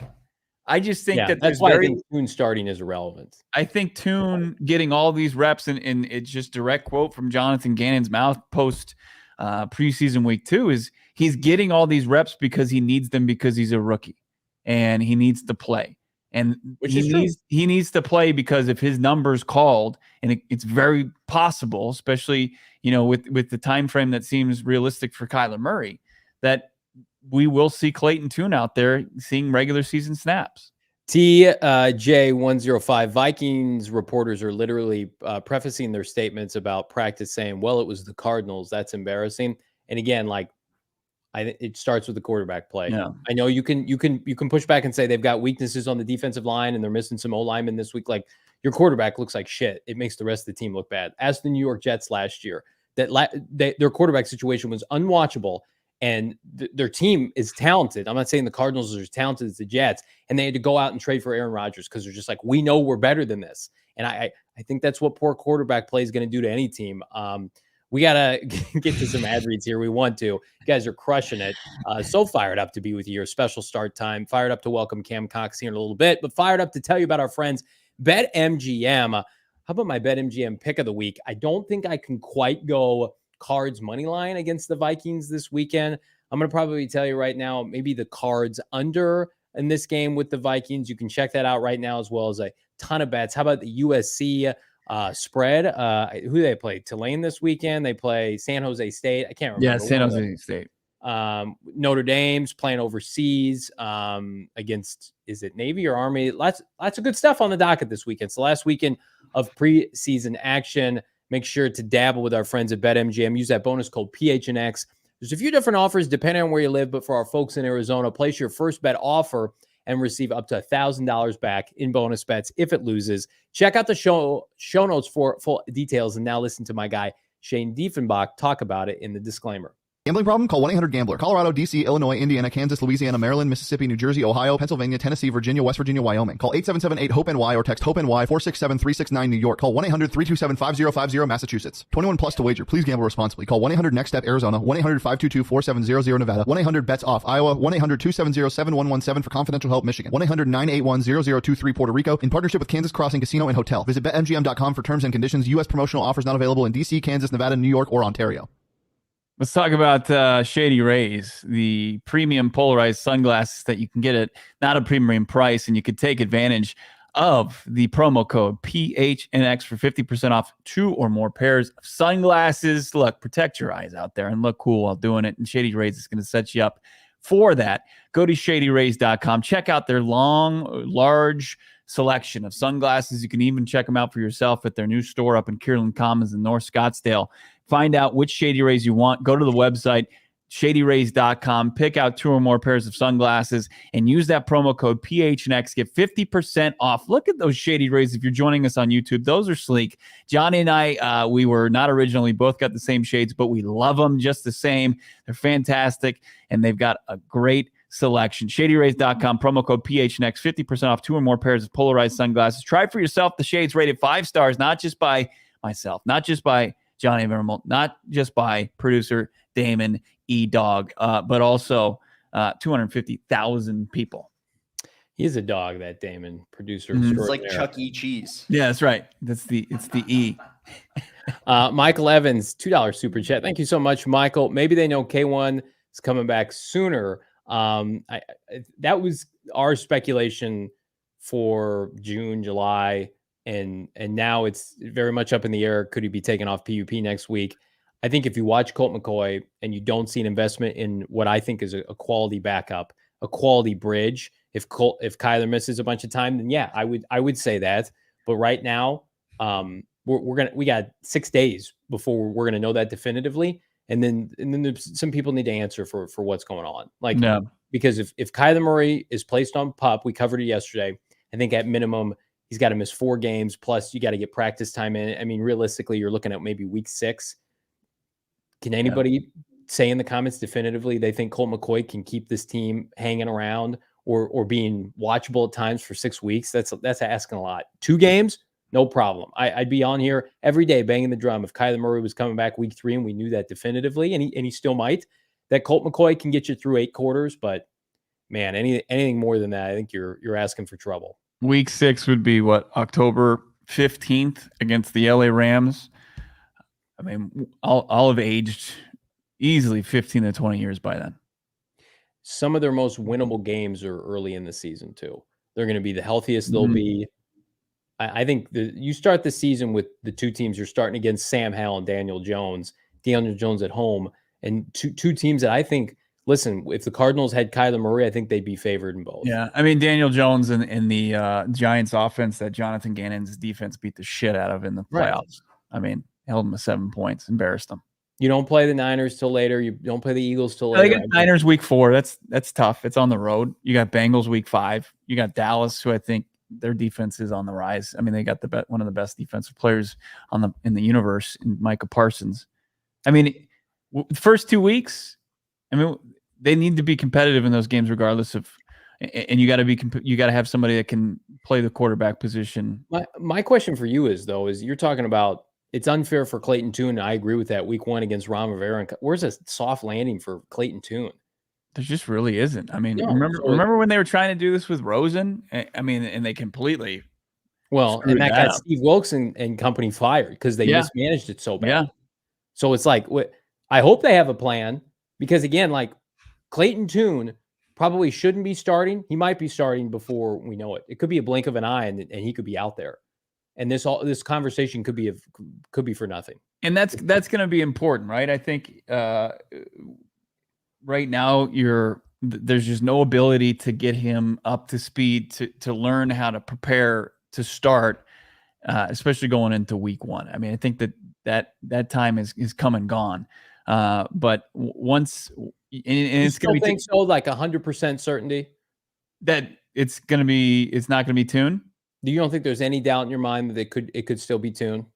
I just think that that's why I think Tune starting is irrelevant. I think Tune getting all these reps, and it's just direct quote from Jonathan Gannon's mouth post preseason week 2 is he's getting all these reps because he needs them because he's a rookie and he needs to play. And he needs to play because if his numbers called, and it's very possible, especially, with the time frame that seems realistic for Kyler Murray, that we will see Clayton Tune out there seeing regular season snaps. TJ105 Vikings reporters are literally prefacing their statements about practice saying, well, it was the Cardinals. That's embarrassing. And again, it starts with the quarterback play. Yeah. I know you can push back and say they've got weaknesses on the defensive line and they're missing some O-linemen this week. Like, your quarterback looks like shit. It makes the rest of the team look bad. As the New York Jets last year, their quarterback situation was unwatchable, and their team is talented. I'm not saying the Cardinals are as talented as the Jets, and they had to go out and trade for Aaron Rodgers because they're just like, we know we're better than this. And I think that's what poor quarterback play is going to do to any team. We got to get to some ad reads here. We want to. You guys are crushing it. So fired up to be with you. Your special start time. Fired up to welcome Cam Cox here in a little bit, but fired up to tell you about our friends, BetMGM. How about my BetMGM pick of the week? I don't think I can quite go Cards money line against the Vikings this weekend. I'm going to probably tell you right now, maybe the Cards under in this game with the Vikings. You can check that out right now, as well as a ton of bets. How about the USC spread? Who do they play? Tulane this weekend. They play San Jose State. I can't remember. Yeah, San Jose State. Notre Dame's playing overseas against, is it Navy or Army? Lots of good stuff on the docket this weekend. It's the last weekend of preseason action. Make sure to dabble with our friends at BetMGM. Use that bonus code PHNX. There's a few different offers depending on where you live, but for our folks in Arizona, place your first bet offer and receive up to $1,000 back in bonus bets if it loses. Check out the show notes for full details, and now listen to my guy Shane Diefenbach talk about it in the disclaimer. Gambling problem? Call 1-800-GAMBLER. Colorado, D.C., Illinois, Indiana, Kansas, Louisiana, Maryland, Mississippi, New Jersey, Ohio, Pennsylvania, Tennessee, Virginia, West Virginia, Wyoming. Call 877-8-HOPE-NY or text HOPE-NY 467-369 New York. Call 1-800-327-5050 Massachusetts. 21 plus to wager. Please gamble responsibly. Call 1-800-NEXT-STEP Arizona. 1-800-522-4700 Nevada. 1-800-BETS-OFF Iowa. 1-800-270-7117 for confidential help Michigan. 1-800-981-0023 Puerto Rico. In partnership with Kansas Crossing Casino and Hotel. Visit BetMGM.com for terms and conditions. U.S. promotional offers not available in D.C., Kansas, Nevada, New York, or Ontario. Let's talk about Shady Rays, the premium polarized sunglasses that you can get at not a premium price, and you could take advantage of the promo code PHNX for 50% off 2 or more pairs of sunglasses. Look, protect your eyes out there and look cool while doing it, and Shady Rays is going to set you up for that. Go to shadyrays.com. Check out their large selection of sunglasses. You can even check them out for yourself at their new store up in Kierland Commons in North Scottsdale. Find out which Shady Rays you want. Go to the website, shadyrays.com. Pick out 2 or more pairs of sunglasses and use that promo code PHNX. Get 50% off. Look at those Shady Rays if you're joining us on YouTube. Those are sleek. Johnny and I, we were not originally both got the same shades, but we love them just the same. They're fantastic, and they've got a great selection. shadyrays.com, promo code PHNX, 50% off 2 or more pairs of polarized sunglasses. Try for yourself the shades rated 5 stars, not just by myself, not just by Johnny Venerable, not just by producer Damon E-Dog, but also 250,000 people. He's a dog, that Damon, producer. It's like Chuck E. Cheese. Yeah, that's right. It's the E. Michael Evans, $2 super chat. Thank you so much, Michael. Maybe they know K1 is coming back sooner. That was our speculation for June, July. And now it's very much up in the air. Could he be taken off PUP next week? I think if you watch Colt McCoy and you don't see an investment in what I think is a quality backup, a quality bridge, if Kyler misses a bunch of time, then yeah, I would say that. But right now, we got 6 days before we're gonna know that definitively, and then there's some people need to answer for what's going on. Because if Kyler Murray is placed on PUP, we covered it yesterday. I think at minimum, he's got to miss 4 games, plus you got to get practice time in. I mean, realistically, you're looking at maybe week 6. Can anybody say in the comments definitively they think Colt McCoy can keep this team hanging around, or being watchable at times for 6 weeks, that's asking a lot. 2 games, no problem. I'd be on here every day banging the drum if Kyler Murray was coming back week 3 and we knew that definitively, and he still might. That Colt McCoy can get you through 8 quarters, but man, anything more than that, I think you're asking for trouble. Week 6 would be what, October 15th against the LA Rams. I mean, I'll have aged easily 15 to 20 years by then. Some of their most winnable games are early in the season too. They're going to be the healthiest they'll be. I think you start the season with the 2 teams you're starting against, Sam Howell and Daniel Jones. Daniel Jones at home, and two teams that I think, listen, if the Cardinals had Kyler Murray, I think they'd be favored in both. Yeah, I mean, Daniel Jones and the Giants offense that Jonathan Gannon's defense beat the shit out of in the playoffs. Right. I mean, held them to 7 points, embarrassed them. You don't play the Niners till later. You don't play the Eagles till later. They got Niners week 4. That's tough. It's on the road. You got Bengals week 5. You got Dallas, who I think their defense is on the rise. I mean, they got one of the best defensive players in the universe in Micah Parsons. I mean, the first 2 weeks, I mean, they need to be competitive in those games, regardless of. And you got to have somebody that can play the quarterback position. My question for you is you're talking about, it's unfair for Clayton Tune, and I agree with that. Week 1 against Ron Rivera. Where's a soft landing for Clayton Tune? There just really isn't. I mean, remember when they were trying to do this with Rosen? I mean, and they completely and that got Steve Wilkes and company fired because they mismanaged it so bad. Yeah. So it's like, I hope they have a plan, because again, like Clayton Tune probably shouldn't be starting. He might be starting before we know it. It could be a blink of an eye, and he could be out there. And this conversation could be for nothing. And that's going to be important, right? I think right now there's just no ability to get him up to speed to learn how to prepare to start, especially going into week 1. I mean, I think that time is come and gone. But once, and it's going to be think so, like 100% certainty that it's not going to be Tune. You don't think there's any doubt in your mind that it could still be Tune?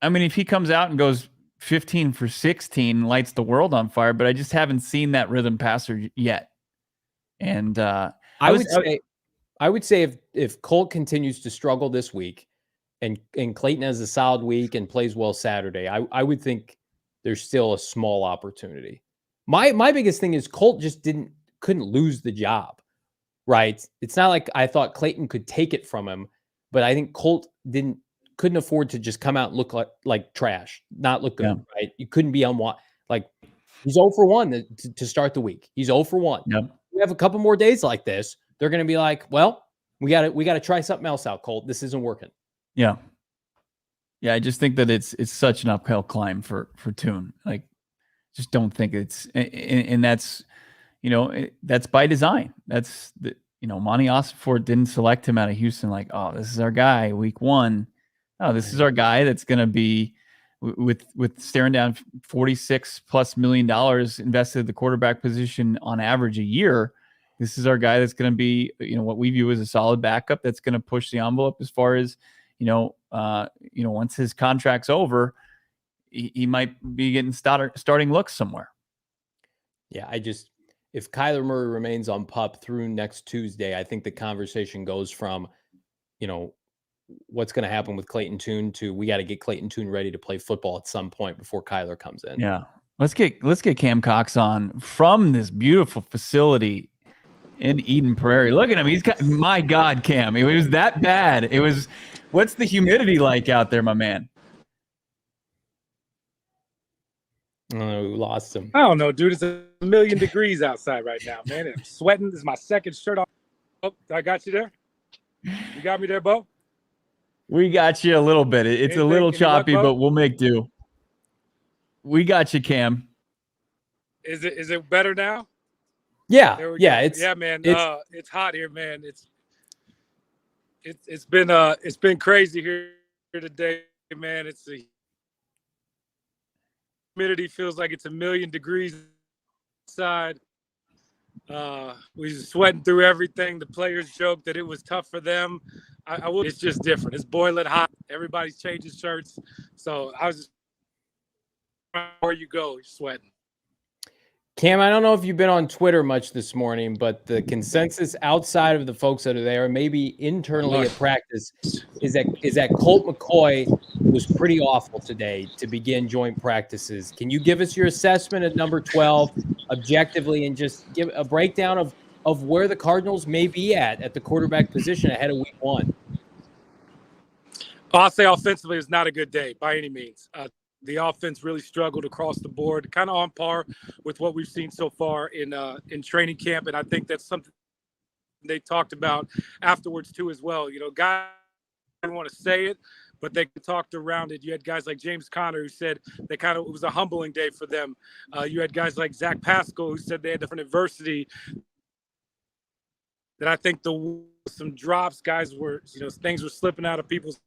I mean, if he comes out and goes 15 for 16, lights the world on fire, but I just haven't seen that rhythm passer yet. And I would say if Colt continues to struggle this week, and Clayton has a solid week and plays well Saturday, I would think there's still a small opportunity. My biggest thing is Colt just couldn't lose the job. Right. It's not like I thought Clayton could take it from him, but I think Colt couldn't afford to just come out and look like trash, not look good. Yeah. Right. You couldn't be like he's 0 for 1 to start the week. He's 0 for 1. Yep. We have a couple more days like this. They're going to be like, well, we got to try something else out, Colt. This isn't working. Yeah. Yeah. I just think that it's such an uphill climb for Tune. Like, just don't think and that's, that's by design. That's Monty Ossenfort didn't select him out of Houston like, oh, this is our guy week 1. Oh, this is our guy that's going to be with staring down $46+ million invested in the quarterback position on average a year. This is our guy that's going to be, what we view as a solid backup that's going to push the envelope as far as, once his contract's over, he might be getting starting looks somewhere. Yeah, if Kyler Murray remains on PUP through next Tuesday, I think the conversation goes from, what's going to happen with Clayton Tune to we got to get Clayton Tune ready to play football at some point before Kyler comes in. Yeah. Let's get Cam Cox on from this beautiful facility in Eden Prairie. Look at him. My God, Cam, it was that bad. What's the humidity like out there, my man? Oh, we lost him. I don't know, dude. It's 1,000,000 degrees outside right now, man. I'm sweating. This is my second shirt on. Oh, I got you there. You got me there, Bo? We got you a little bit. It's a little choppy, but we'll make do. We got you, Cam. Is it better now? Yeah. Yeah. Man. It's hot here, man. It's been crazy here today, man. It's the humidity feels like it's 1,000,000 degrees outside. We're sweating through everything. The players joked that it was tough for them. It's just different. It's boiling hot. Everybody's changing shirts. So I was just where you go, you're sweating. Cam, I don't know if you've been on Twitter much this morning, but the consensus outside of the folks that are there, maybe internally at practice, is that Colt McCoy was pretty awful today to begin joint practices. Can you give us your assessment at number 12 objectively and just give a breakdown of where the Cardinals may be at the quarterback position ahead of week 1? I'll say offensively is not a good day by any means. The offense really struggled across the board, kind of on par with what we've seen so far in training camp. And I think that's something they talked about afterwards too as well. You know, guys didn't want to say it, but they talked around it. You had guys like James Conner who said it was a humbling day for them. You had guys like Zach Pascal who said they had different adversity. That I think some drops, guys were, things were slipping out of people's.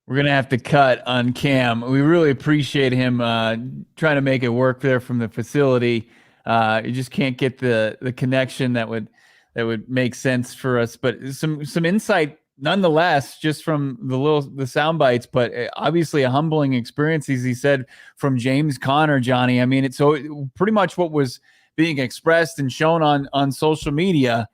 We're going to have to cut on Cam. We really appreciate him trying to make it work there from the facility. You just can't get the connection that would make sense for us. But some insight nonetheless, just from the sound bites, but obviously a humbling experience, as he said, from James Conner, Johnny. I mean, it's pretty much what was being expressed and shown on social media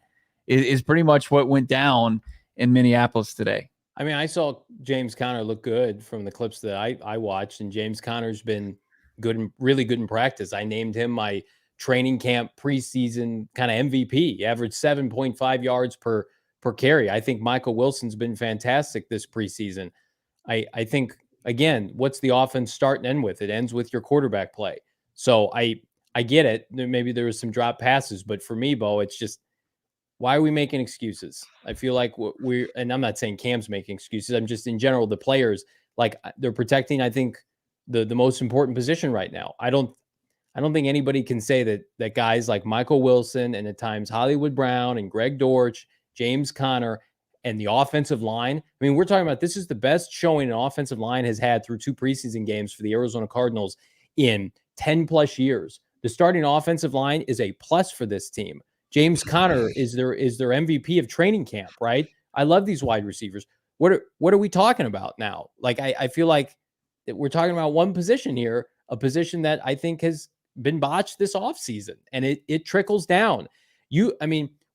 is pretty much what went down in Minneapolis today. I mean, I saw James Conner look good from the clips that I watched, and James Conner's been good and really good in practice. I named him my training camp preseason kind of MVP. He averaged 7.5 yards per carry. I think Michael Wilson's been fantastic this preseason. I think, again, what's the offense start and end with? It ends with your quarterback play. So I get it. Maybe there was some drop passes, but for me, Bo, it's just, why are we making excuses? I feel like and I'm not saying Cam's making excuses. I'm just in general, the players, like they're protecting, I think, the most important position right now. I don't think anybody can say that guys like Michael Wilson and at times Hollywood Brown and Greg Dortch, James Conner, and the offensive line. I mean, we're talking about this is the best showing an offensive line has had through 2 preseason games for the Arizona Cardinals in 10 plus years. The starting offensive line is a plus for this team. James Conner is their MVP of training camp, right? I love these wide receivers. What are we talking about now? Like, I feel like that we're talking about one position here, a position that I think has been botched this offseason, and it trickles down.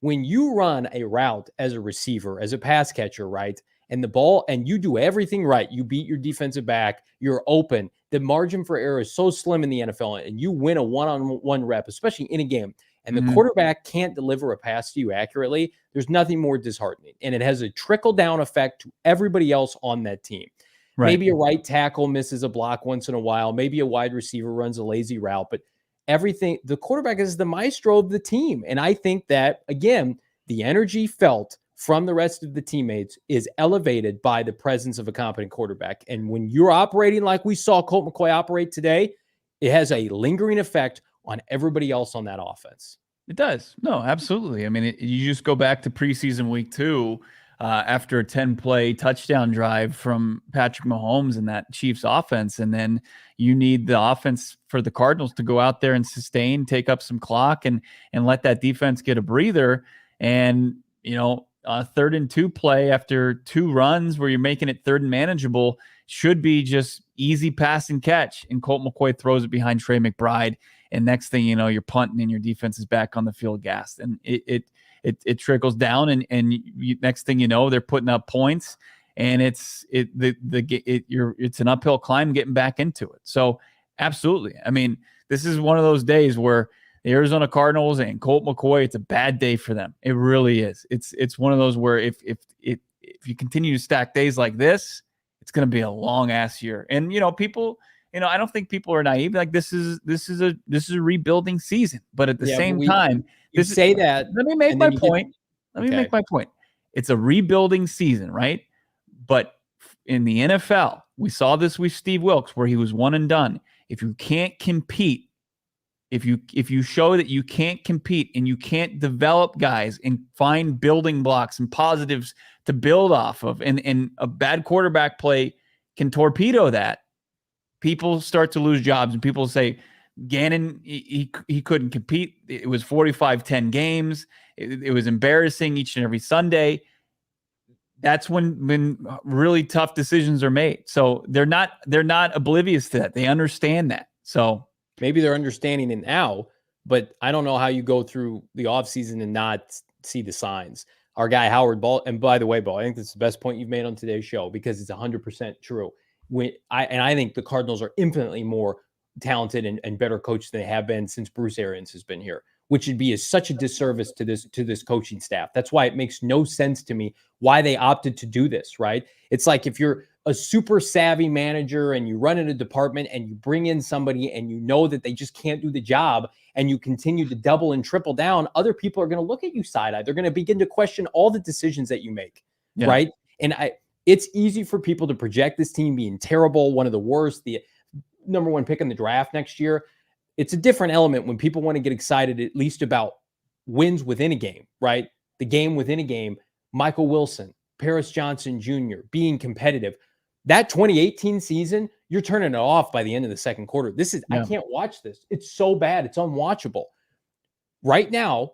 When you run a route as a receiver, as a pass catcher, right, and the ball, and you do everything right, you beat your defensive back, you're open, the margin for error is so slim in the NFL, and you win a one-on-one rep, especially in a game, and the quarterback can't deliver a pass to you accurately, there's nothing more disheartening. And it has a trickle-down effect to everybody else on that team. Right. Maybe a right tackle misses a block once in a while. Maybe a wide receiver runs a lazy route. But the quarterback is the maestro of the team. And I think that, again, the energy felt from the rest of the teammates is elevated by the presence of a competent quarterback. And when you're operating like we saw Colt McCoy operate today, it has a lingering effect on everybody else on that offense. It does. No, absolutely. I mean, you just go back to preseason week 2 after a 10-play touchdown drive from Patrick Mahomes and that Chiefs offense, and then you need the offense for the Cardinals to go out there and sustain, take up some clock, and let that defense get a breather. And, 3rd and 2 play after 2 runs where you're making it 3rd and manageable should be just easy pass and catch. And Colt McCoy throws it behind Trey McBride. And next thing you know, you're punting and your defense is back on the field gassed. And it trickles down. And next thing you know, they're putting up points. And it's an uphill climb getting back into it. So absolutely. I mean, this is one of those days where the Arizona Cardinals and Colt McCoy, it's a bad day for them. It really is. It's one of those where if you continue to stack days like this, it's going to be a long ass year. And people, I don't think people are naive. Like this is a rebuilding season, but at the same time, that. Let me make my point. Let me make my point. It's a rebuilding season, right? But in the NFL, we saw this with Steve Wilkes, where he was one and done. If you can't compete, if you show that you can't compete and you can't develop guys and find building blocks and positives to build off of, and a bad quarterback play can torpedo that, people start to lose jobs, and people say Gannon, he couldn't compete. It was 45-10 games. It was embarrassing each and every Sunday. that's when really tough decisions are made. So they're not oblivious to that. They understand that. So maybe they're understanding it now, but I don't know how you go through the offseason and not see the signs. Our guy Howard Ball, and by the way, Ball, I think that's the best point you've made on today's show because it's 100% true. I think the Cardinals are infinitely more talented and better coached than they have been since Bruce Arians has been here, which would be such a disservice to this coaching staff. That's why it makes no sense to me why they opted to do this, right? It's like if you're a super savvy manager and you run in a department and you bring in somebody and you know that they just can't do the job and you continue to double and triple down, other people are going to look at you side-eye. They're going to begin to question all the decisions that you make, right? And it's easy for people to project this team being terrible, one of the worst, the number one pick in the draft next year. It's a different element when people want to get excited at least about wins within a game, right? The game within a game, Michael Wilson, Paris Johnson Jr., being competitive. That 2018 season, you're turning it off by the end of the second quarter. I can't watch this. It's so bad. It's unwatchable. Right now,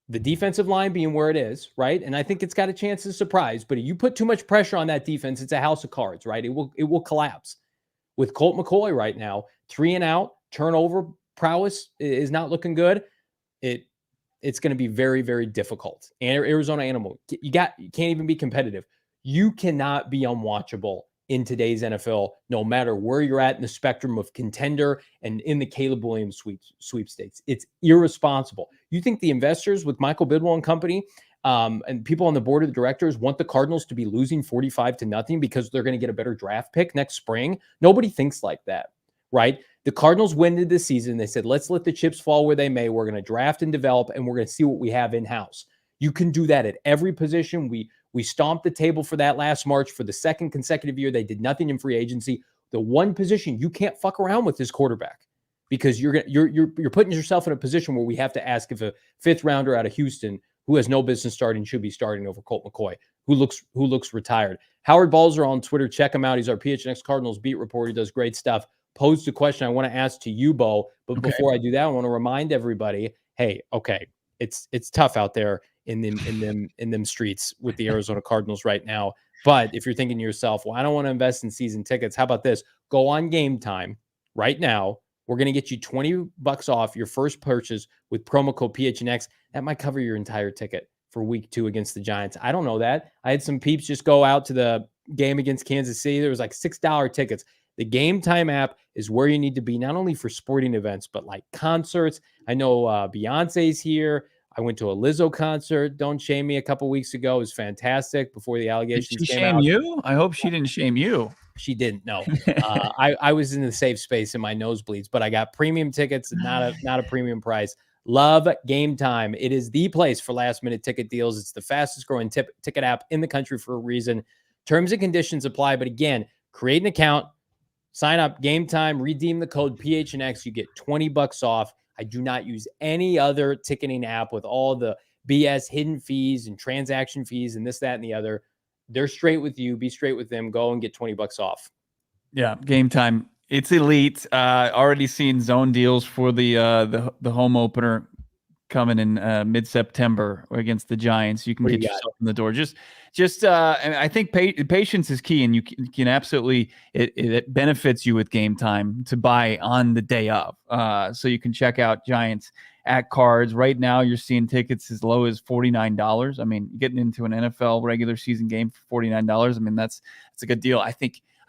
the defensive line being where it is, right? And I think it's got a chance to surprise, but if you put too much pressure on that defense, it's a house of cards, right? It will collapse. With Colt McCoy right now, 3 and out, turnover prowess is not looking good. It's going to be very, very difficult. And Arizona Animal, you can't even be competitive. You cannot be unwatchable in today's NFL, no matter where you're at in the spectrum of contender and in the Caleb Williams sweepstakes. It's irresponsible. You think the investors with Michael Bidwell and company and people on the board of directors want the Cardinals to be losing 45-0 because they're going to get a better draft pick next spring? Nobody thinks like that, right? The Cardinals went into the season. They said, let's let the chips fall where they may. We're going to draft and develop, and we're going to see what we have in-house. You can do that at every position. We stomped the table for that last March for the second consecutive year. They did nothing in free agency. The one position you can't fuck around with is quarterback because you're putting yourself in a position where we have to ask if a fifth rounder out of Houston who has no business starting should be starting over Colt McCoy, who looks retired. Howard Balzer on Twitter. Check him out. He's our PHNX Cardinals beat reporter. He does great stuff. Posed a question I want to ask to you, Bo. But before I do that, I want to remind everybody, hey, okay, it's tough out there in them streets with the Arizona Cardinals right now. But if you're thinking to yourself, well, I don't want to invest in season tickets, how about this? Go on Game Time right now. We're going to get you $20 off your first purchase with promo code PHNX. That might cover your entire ticket for week 2 against the Giants. I don't know that. I had some peeps just go out to the game against Kansas City. There was like $6 tickets. The Game Time app is where you need to be, not only for sporting events, but like concerts. I know Beyonce's here. I went to a Lizzo concert, Don't Shame Me, a couple weeks ago. It was fantastic before the allegations came out. Did she shame you? I hope she didn't shame you. She didn't, no. I was in the safe space in my nosebleeds, but I got premium tickets, not a premium price. Love Game Time. It is the place for last-minute ticket deals. It's the fastest-growing ticket app in the country for a reason. Terms and conditions apply, but again, create an account, sign up, Game Time, redeem the code PHNX. You get $20 off. I do not use any other ticketing app with all the BS hidden fees and transaction fees and this, that, and the other. They're straight with you. Be straight with them. Go and get $20 off. Yeah, Game Time. It's elite. Already seeing zone deals for the home opener coming in mid-September against the Giants. You can get yourself in the door. I think patience is key, and you can absolutely it benefits you with Game Time to buy on the day of. So you can check out Giants at Cards. Right now, you're seeing tickets as low as $49. I mean, getting into an NFL regular season game for $49. I mean, that's a good deal.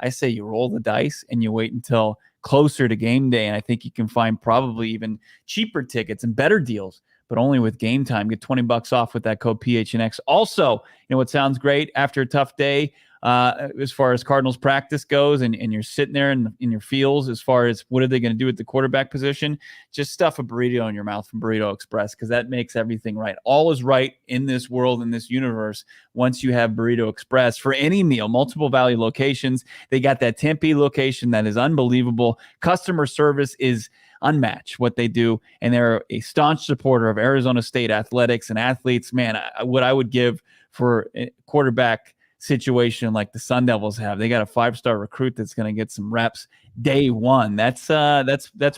I say you roll the dice and you wait until closer to game day, and I think you can find probably even cheaper tickets and better deals, but only with Game Time. Get $20 off with that code PHNX. Also, you know what sounds great after a tough day as far as Cardinals practice goes, and you're sitting there in your feels as far as what are they going to do at the quarterback position? Just stuff a burrito in your mouth from Burrito Express, because that makes everything right. All is right in this world, in this universe, once you have Burrito Express for any meal. Multiple Valley locations. They got that Tempe location that is unbelievable. Customer service is unmatched, what they do, and they're a staunch supporter of Arizona State athletics and athletes. Man, what I would give for a quarterback situation like the Sun Devils have. They got a 5-star recruit that's going to get some reps day one. That's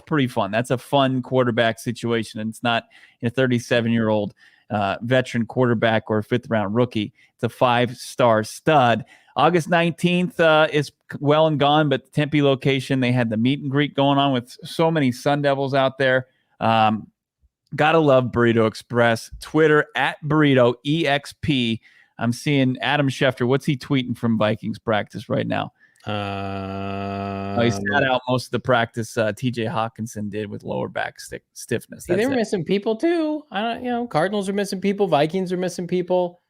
pretty fun. That's a fun quarterback situation, and it's not a 37-year-old veteran quarterback or a 5th-round rookie. It's a 5-star stud. August 19th is well and gone, but the Tempe location, they had the meet and greet going on with so many Sun Devils out there. Gotta love Burrito Express. Twitter at Burrito EXP. I'm seeing Adam Schefter. What's he tweeting from Vikings practice right now? He sat out most of the practice. TJ Hawkinson did with lower back stiffness. See, they're missing people too. Cardinals are missing people. Vikings are missing people.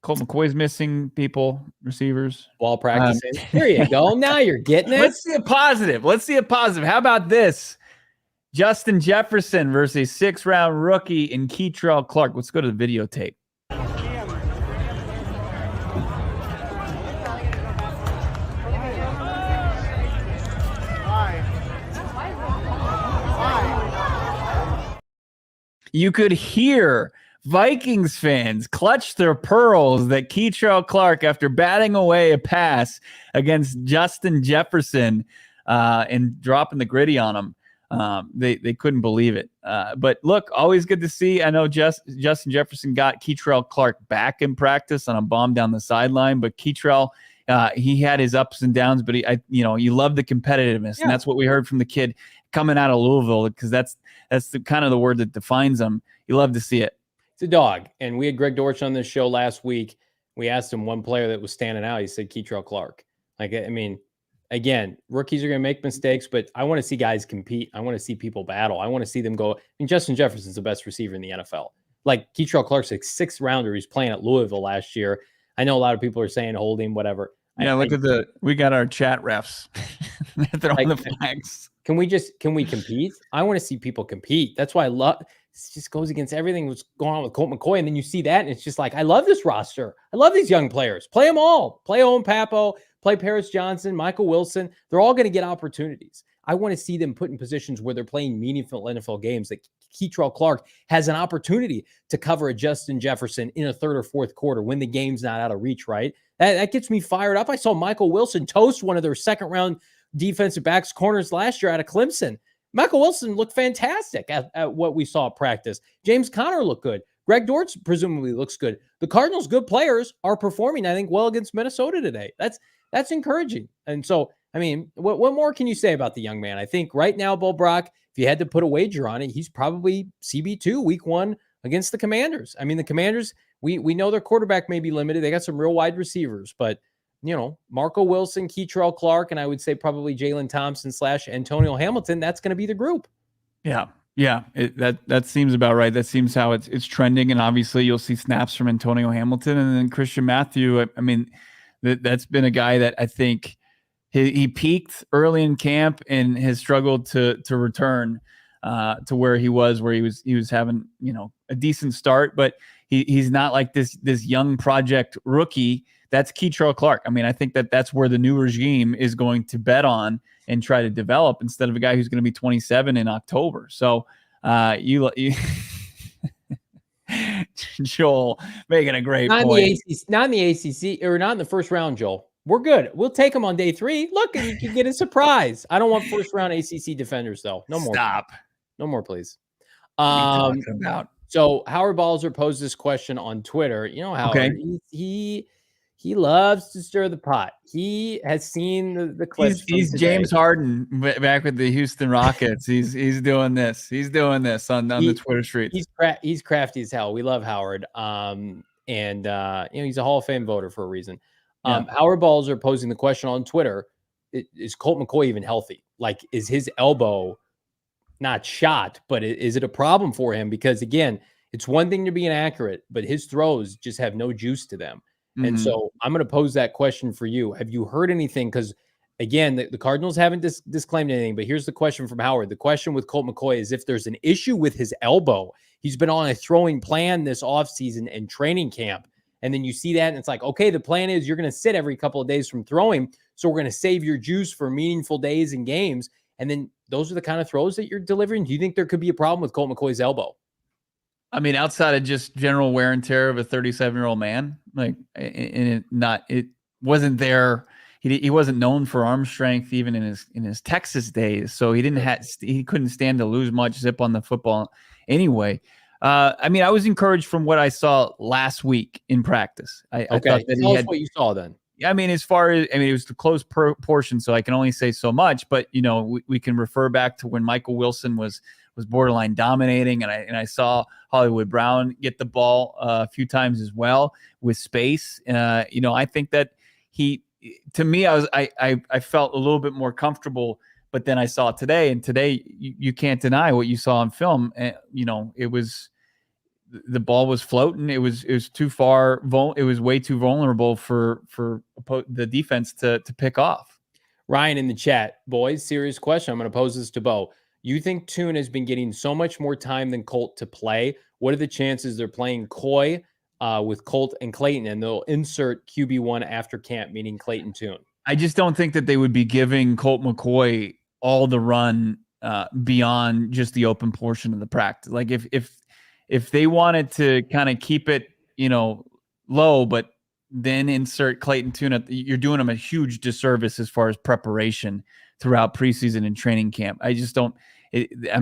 Colt McCoy's missing people, receivers. While practicing. There you go. Now you're getting it. Let's see a positive. How about this? Justin Jefferson versus 6th-round rookie in Keitrell Clark. Let's go to the videotape. You could hear Vikings fans clutch their pearls that Keitrell Clark, after batting away a pass against Justin Jefferson and dropping the griddy on him, they couldn't believe it. But look, always good to see. I know Justin Jefferson got Keitrell Clark back in practice on a bomb down the sideline, but Keitrell, he had his ups and downs, but you love the competitiveness, and that's what we heard from the kid coming out of Louisville, because that's the kind of the word that defines him. You love to see it. It's a dog. And we had Greg Dortch on this show last week. We asked him one player that was standing out. He said Keitrell Clark. Again, rookies are going to make mistakes, but I want to see guys compete. I want to see people battle. I want to see them go. Justin Jefferson's the best receiver in the NFL. Like, Keitrell Clark's a 6th rounder. He's playing at Louisville last year. I know a lot of people are saying hold him, whatever. Yeah, we got our chat refs. They're on the flags. Can we compete? I want to see people compete. That's why this just goes against everything that's going on with Colt McCoy. And then you see that, and it's just like, I love this roster. I love these young players. Play them all. Play Owen Papo, play Paris Johnson, Michael Wilson. They're all going to get opportunities. I want to see them put in positions where they're playing meaningful NFL games. Like Keitrell Clark has an opportunity to cover a Justin Jefferson in a 3rd or 4th quarter when the game's not out of reach, right? That gets me fired up. I saw Michael Wilson toast one of their 2nd-round defensive backs corners last year out of Clemson. Michael Wilson looked fantastic at what we saw at practice. James Conner looked good. Greg Dortch presumably looks good. The Cardinals' good players are performing, I think, well against Minnesota today. That's encouraging. And so, what more can you say about the young man? I think right now, Bo Brack, if you had to put a wager on it, he's probably CB2 week 1 against the Commanders. The Commanders, we know their quarterback may be limited. They got some real wide receivers, but Marco Wilson, Keitrell Clark, and I would say probably Jalen Thompson / Antonio Hamilton. That's going to be the group. Yeah. That seems about right. That seems how it's trending. And obviously you'll see snaps from Antonio Hamilton and then Christian Matthew. That's been a guy that I think he peaked early in camp and has struggled to return to where he was having, a decent start, but he's not like this young project rookie. That's Keitrell Clark. I think that's where the new regime is going to bet on and try to develop, instead of a guy who's going to be 27 in October. So you Joel making a great point. Not in the ACC, or not in the 1st round, Joel. We're good. We'll take him on day 3. Look, you can get a surprise. I don't want 1st round ACC defenders though. No more. Stop. No more, please. What are you talking about? So Howard Balzer posed this question on Twitter. You know, Howard, he loves to stir the pot. He has seen the clips. He's James Harden back with the Houston Rockets. He's doing this. He's doing this on the Twitter streets. He's crafty as hell. We love Howard. He's a Hall of Fame voter for a reason. Howard Balzer posing the question on Twitter: is Colt McCoy even healthy? Like, is his elbow not shot, but is it a problem for him? Because again, it's one thing to be inaccurate, but his throws just have no juice to them. Mm-hmm. And so I'm going to pose that question for you. Have you heard anything? Because again, the Cardinals haven't disclaimed anything, but here's the question from Howard. The question with Colt McCoy is if there's an issue with his elbow. He's been on a throwing plan this offseason and training camp. And then you see that and it's like, okay, the plan is you're going to sit every couple of days from throwing. So we're going to save your juice for meaningful days and games. And then those are the kind of throws that you're delivering. Do you think there could be a problem with Colt McCoy's elbow? Outside of just general wear and tear of a 37-year-old man, it wasn't there. He wasn't known for arm strength even in his Texas days. So he couldn't stand to lose much zip on the football anyway. I mean, I was encouraged from what I saw last week in practice. I thought that Tell us what you saw then. I mean, as far as, it was the close portion, so I can only say so much, but we can refer back to when Michael Wilson was borderline dominating, and I saw Hollywood Brown get the ball a few times as well with space. I think that to me, I felt a little bit more comfortable, but then I saw today, and today you can't deny what you saw on film. It was, the ball was floating. It was too far. It was way too vulnerable for the defense to pick off. Ryan in the chat, boys, serious question. I'm going to pose this to Bo. You think Tune has been getting so much more time than Colt to play? What are the chances they're playing Coy with Colt and Clayton, and they'll insert QB1 after camp, meaning Clayton Tune? I just don't think that they would be giving Colt McCoy all the run beyond just the open portion of the practice. Like if they wanted to kind of keep it, low, but then insert Clayton Tune, you're doing them a huge disservice as far as preparation throughout preseason and training camp. I just don't. I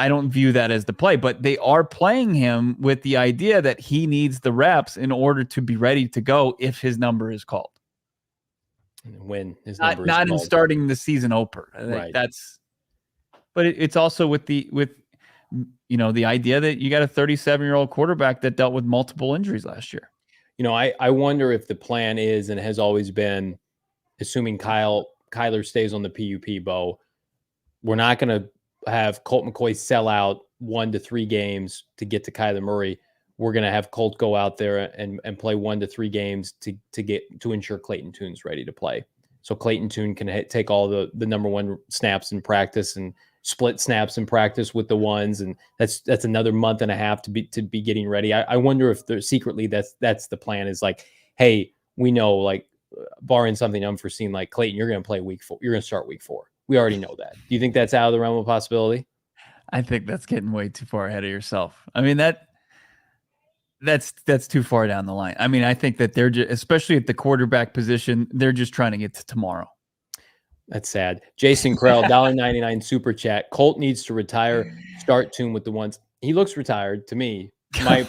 don't view that as the play, but they are playing him with the idea that he needs the reps in order to be ready to go if his number is called. When his number is not called. In starting the season opener. Right. But it's also with the idea that you got a 37-year-old quarterback that dealt with multiple injuries last year. I wonder if the plan is and has always been, assuming Kyler stays on the PUP, Bo, we're not going to have Colt McCoy sell out 1 to 3 games to get to Kyler Murray. We're going to have Colt go out there and play 1 to 3 games to ensure Clayton Tune's ready to play. So Clayton Tune can take all the number 1 snaps in practice and split snaps in practice with the ones, and that's another month and a half to be getting ready. I wonder if they're secretly that's the plan, is like, hey, we know, like, barring something unforeseen, like Clayton, you're going to play week 4. You're going to start week 4. We already know that. Do you think that's out of the realm of possibility? I think that's getting way too far ahead of yourself. I mean, that's too far down the line. I mean, I think that they're just, especially at the quarterback position, they're just trying to get to tomorrow. That's sad. Jason Krell, $1.99 super chat. Colt needs to retire. Start Tune with the ones. He looks retired to me. My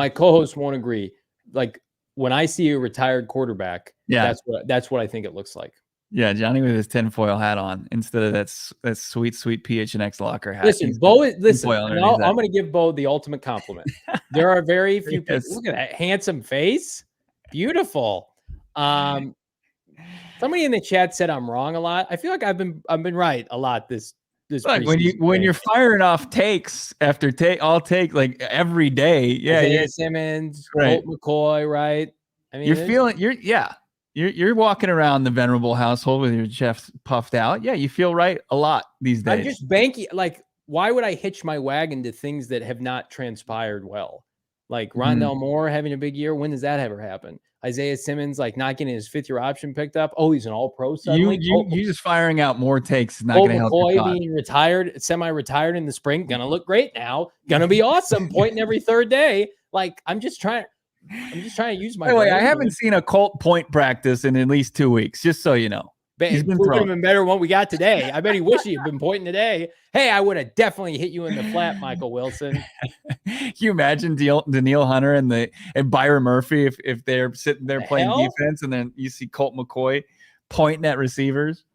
co-host won't agree. Like, when I see a retired quarterback, that's what I think it looks like. Yeah, Johnny with his tinfoil hat on instead of that sweet PHNX locker hat. Listen, Bo. I'm going to give Bo the ultimate compliment. There are very few people. Look at that handsome face, beautiful. Somebody in the chat said I'm wrong a lot. I feel like I've been right a lot this. Look, when you're firing off takes after take like every day, Isaiah Simmons, Colt McCoy, right? I mean, you're walking around the Venerable household with your chest puffed out. Yeah, you feel right a lot these days. I'm just banking. Like, why would I hitch my wagon to things that have not transpired well? Like Rondell Moore having a big year. When does that ever happen? Isaiah Simmons, like, not getting his 5th-year option picked up. Oh, he's an all-pro suddenly. You just firing out more takes is not going to help your McCoy being retired, semi-retired in the spring, gonna look great now. Gonna be awesome, pointing every 3rd day. Like, I'm just trying to use my. By the way, I haven't seen a Colt point practice in at least 2 weeks, just so you know. He's been better than what we got today. I bet he wished he had been pointing today. Hey, I would have definitely hit you in the flat, Michael Wilson. Can you imagine Daniil Hunter and Byron Murphy if they're sitting there playing defense, and then you see Colt McCoy pointing at receivers?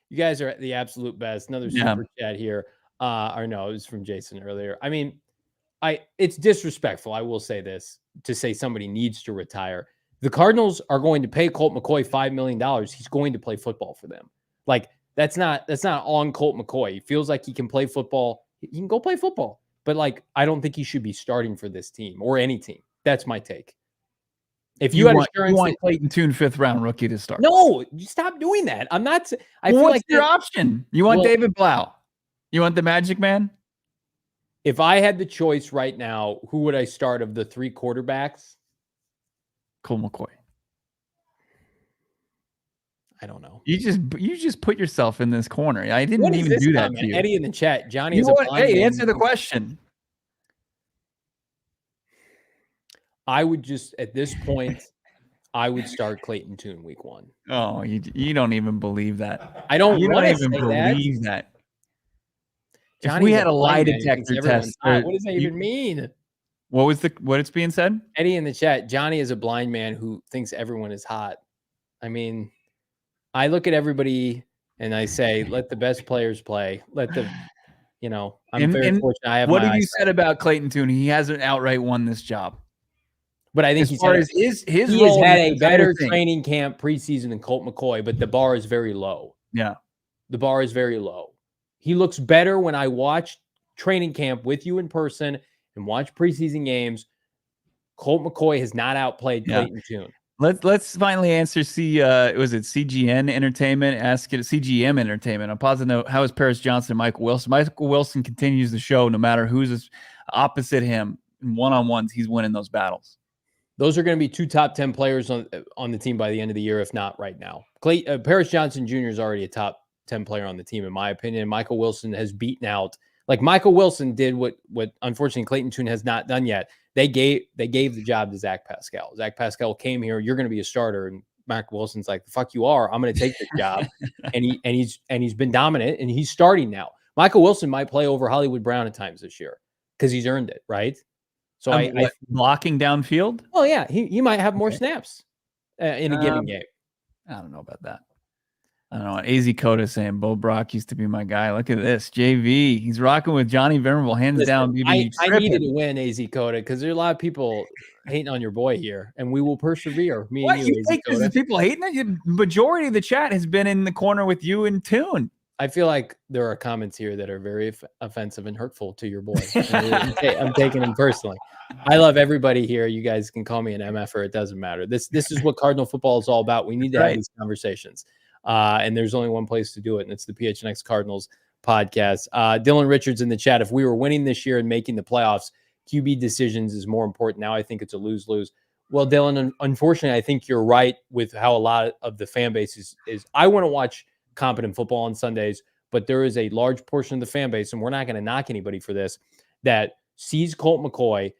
You guys are the absolute best. Another super chat here. Or no, it was from Jason earlier. I mean, it's disrespectful, I will say this, to say somebody needs to retire. The Cardinals are going to pay Colt McCoy $5 million. He's going to play football for them. Like, that's not on Colt McCoy. He feels like he can play football. He can go play football. But, like, I don't think he should be starting for this team or any team. That's my take. If you want Clayton Tune 5th-round rookie to start. No, you stop doing that. I'm not. I feel what's your option? You want David Blau? You want the Magic Man? If I had the choice right now, who would I start of the 3 quarterbacks? Colt McCoy. I don't know. You just put yourself in this corner. I didn't even do that to you. Eddie in the chat. Johnny hey, answer the question. I would just, at this point, I would start Clayton Tune week 1. Oh, you don't even believe that. I don't. You don't even believe that. If we had a lie blind man who thinks detector everyone's test, hot. What does that even mean? What it's being said? Eddie in the chat, Johnny is a blind man who thinks everyone is hot. I mean, I look at everybody and I say, let the best players play. Let the, I'm very fortunate. I have what my have you eyesight. said about Clayton Tune? He hasn't outright won this job. But I think as far as his he role has had in a better training camp preseason than Colt McCoy, but the bar is very low. Yeah. The bar is very low. He looks better when I watch training camp with you in person and watch preseason games. Colt McCoy has not outplayed Clayton Tune. Let's finally answer was it CGN Entertainment? Ask it CGM Entertainment. On a positive note, how is Paris Johnson and Michael Wilson? Michael Wilson continues the show no matter who's opposite him. In one-on-ones, he's winning those battles. Those are going to be 2 top 10 players on the team by the end of the year, if not right now. Paris Johnson Jr. is already a top 10 player on the team, in my opinion. Michael Wilson has beaten out. Like Michael Wilson did what unfortunately Clayton Tune has not done yet. They gave the job to Zach Pascal. Zach Pascal came here. You're going to be a starter, and Michael Wilson's like, the fuck you are. I'm going to take this job, and he's been dominant, and he's starting now. Michael Wilson might play over Hollywood Brown at times this year because he's earned it, right? So I blocking downfield. Oh yeah, he might have more snaps in a given game. I don't know about that. I don't know. AZ Coda saying Bo Brock used to be my guy. Look at this. JV. He's rocking with Johnny Venerable, hands down. I needed to win, AZ Coda, because there are a lot of people hating on your boy here, and we will persevere. Me and you, AZ Coda. People hating it? Majority of the chat has been in the corner with you and Tune. I feel like there are comments here that are very offensive and hurtful to your boy. I'm taking them personally. I love everybody here. You guys can call me an MFer. It doesn't matter. This is what Cardinal football is all about. We need to have these conversations. And there's only one place to do it, and it's the PHNX Cardinals podcast. Dylan Richards in the chat. If we were winning this year and making the playoffs, QB decisions is more important. Now I think it's a lose-lose. Well, Dylan, unfortunately, I think you're right with how a lot of the fan base is I want to watch competent football on Sundays, but there is a large portion of the fan base, and we're not going to knock anybody for this, that sees Colt McCoy,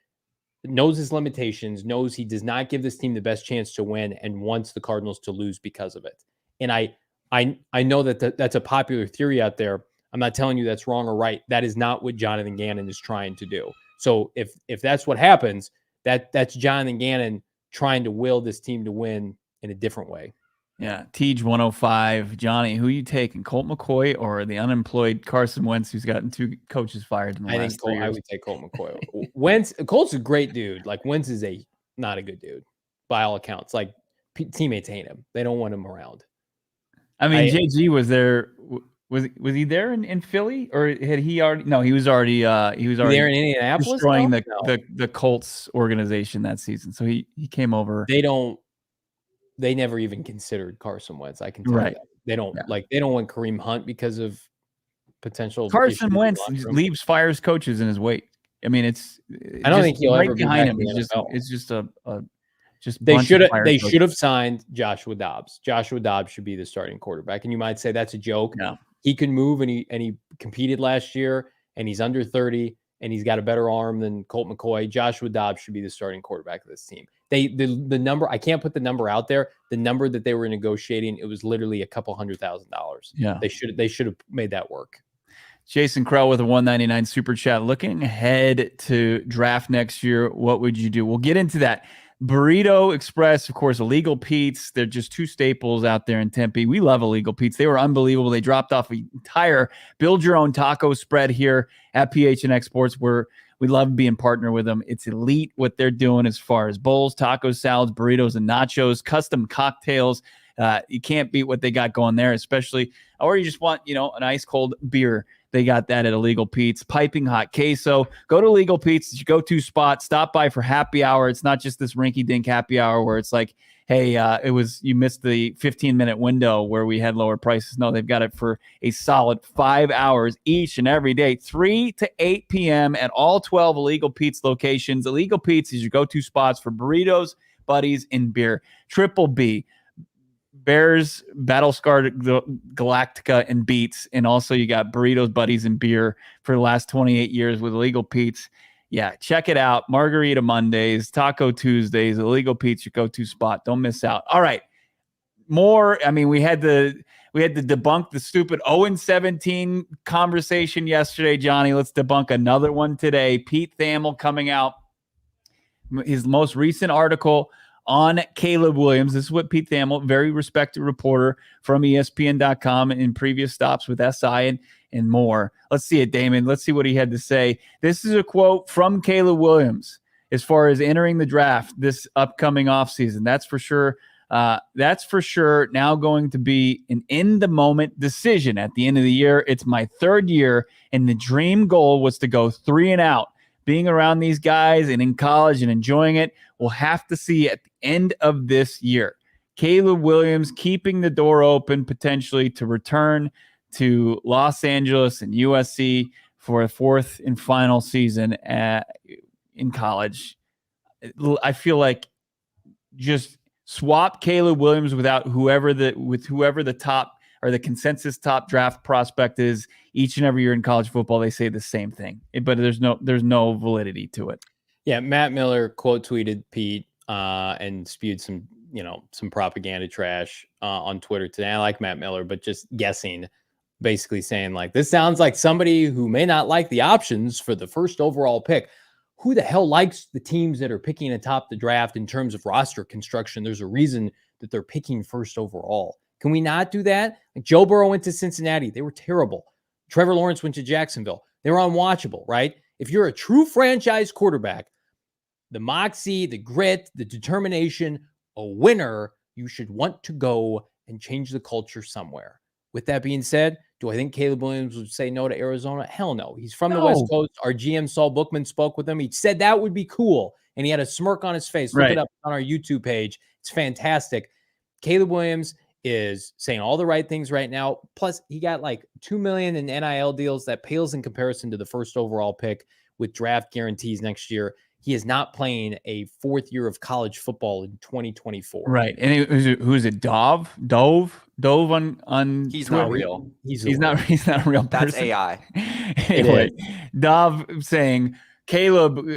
knows his limitations, knows he does not give this team the best chance to win, and wants the Cardinals to lose because of it. And I know that that's a popular theory out there. I'm not telling you that's wrong or right. That is not what Jonathan Gannon is trying to do. So if that's what happens, that's Jonathan Gannon trying to will this team to win in a different way. Yeah, Tej 105, Johnny, who you taking, Colt McCoy or the unemployed Carson Wentz, who's gotten 2 coaches fired in the last 3 years? I would take Colt McCoy. Colt's a great dude. Like Wentz is not a good dude by all accounts. Like teammates hate him. They don't want him around. I mean, JG was there. Was he there in Philly, or had he already? No, he was already there in Indianapolis, destroying the Colts organization that season. So he came over. They never even considered Carson Wentz. I can tell you that. They don't they don't want Kareem Hunt because of potential. Carson Wentz leaves, fires coaches in his wake. I mean, I don't think he'll ever be behind him. It's just they should have signed Joshua Dobbs. Joshua Dobbs should be the starting quarterback. And you might say that's a joke. No. He can move, and he competed last year, and he's under 30, and he's got a better arm than Colt McCoy. Joshua Dobbs should be the starting quarterback of this team. The number, I can't put the number out there. The number that they were negotiating, it was literally a couple $100,000. Yeah. They should have made that work. Jason Krell with a 199 super chat. Looking ahead to draft next year, what would you do? We'll get into that. Burrito Express, of course, Illegal Pete's. They're just 2 staples out there in Tempe. We love Illegal Pete's. They were unbelievable. They dropped off an entire build your own taco spread here at PHNX Sports, where we love being partner with them. It's elite what they're doing as far as bowls, tacos, salads, burritos, and nachos, custom cocktails. You can't beat what they got going there, especially, or you just want, an ice cold beer. They got that at Illegal Pete's. Piping hot queso. Go to Illegal Pete's. It's your go-to spot. Stop by for happy hour. It's not just this rinky-dink happy hour where it's like, hey, you missed the 15-minute window where we had lower prices. No, they've got it for a solid 5 hours each and every day, 3 to 8 p.m. at all 12 Illegal Pete's locations. Illegal Pete's is your go-to spots for burritos, buddies, and beer. Triple B. Bears, Battlescar Galactica, and Beats. And also you got burritos, buddies, and beer for the last 28 years with Illegal Pete's. Yeah, check it out. Margarita Mondays, Taco Tuesdays, Illegal Pete's, your go-to spot. Don't miss out. All right. More. I mean, we had We had to debunk the stupid 0-17 conversation yesterday, Johnny. Let's debunk another one today. Pete Thamel coming out. His most recent article on Caleb Williams. This is what Pete Thamel, very respected reporter from ESPN.com in previous stops with SI and more. Let's see it, Damon. Let's see what he had to say. This is a quote from Caleb Williams as far as entering the draft this upcoming offseason. That's for sure. That's for sure now going to be an in-the-moment decision at the end of the year. It's my third year, and the dream goal was to go 3 and out. Being around these guys and in college and enjoying it, we'll have to see at the end of this year. Caleb Williams keeping the door open potentially to return to Los Angeles and USC for a 4th and final season in college. I feel like just swap Caleb Williams with whoever the top or the consensus top draft prospect is. Each and every year in college football, they say the same thing, but there's no validity to it. Yeah, Matt Miller quote tweeted Pete and spewed some propaganda trash on Twitter today. I like Matt Miller, but just guessing, basically saying like, this sounds like somebody who may not like the options for the first overall pick. Who the hell likes the teams that are picking atop the draft in terms of roster construction? There's a reason that they're picking first overall. Can we not do that? Like Joe Burrow went to Cincinnati. They were terrible. Trevor Lawrence went to Jacksonville. They were unwatchable, right? If you're a true franchise quarterback, the moxie, the grit, the determination, a winner, you should want to go and change the culture somewhere. With that being said, do I think Caleb Williams would say no to Arizona? Hell no. He's from the West Coast. Our GM Saul Bookman spoke with him. He said that would be cool. And he had a smirk on his face. Look it up on our YouTube page. It's fantastic. Caleb Williams is saying all the right things right now. Plus, he got like $2 million in NIL deals. That pales in comparison to the first overall pick with draft guarantees next year. He is not playing a 4th year of college football in 2024. Right. And who's it? Dove on He's Twitter? not real. He's not a real person. That's AI. Anyway, Dove saying Caleb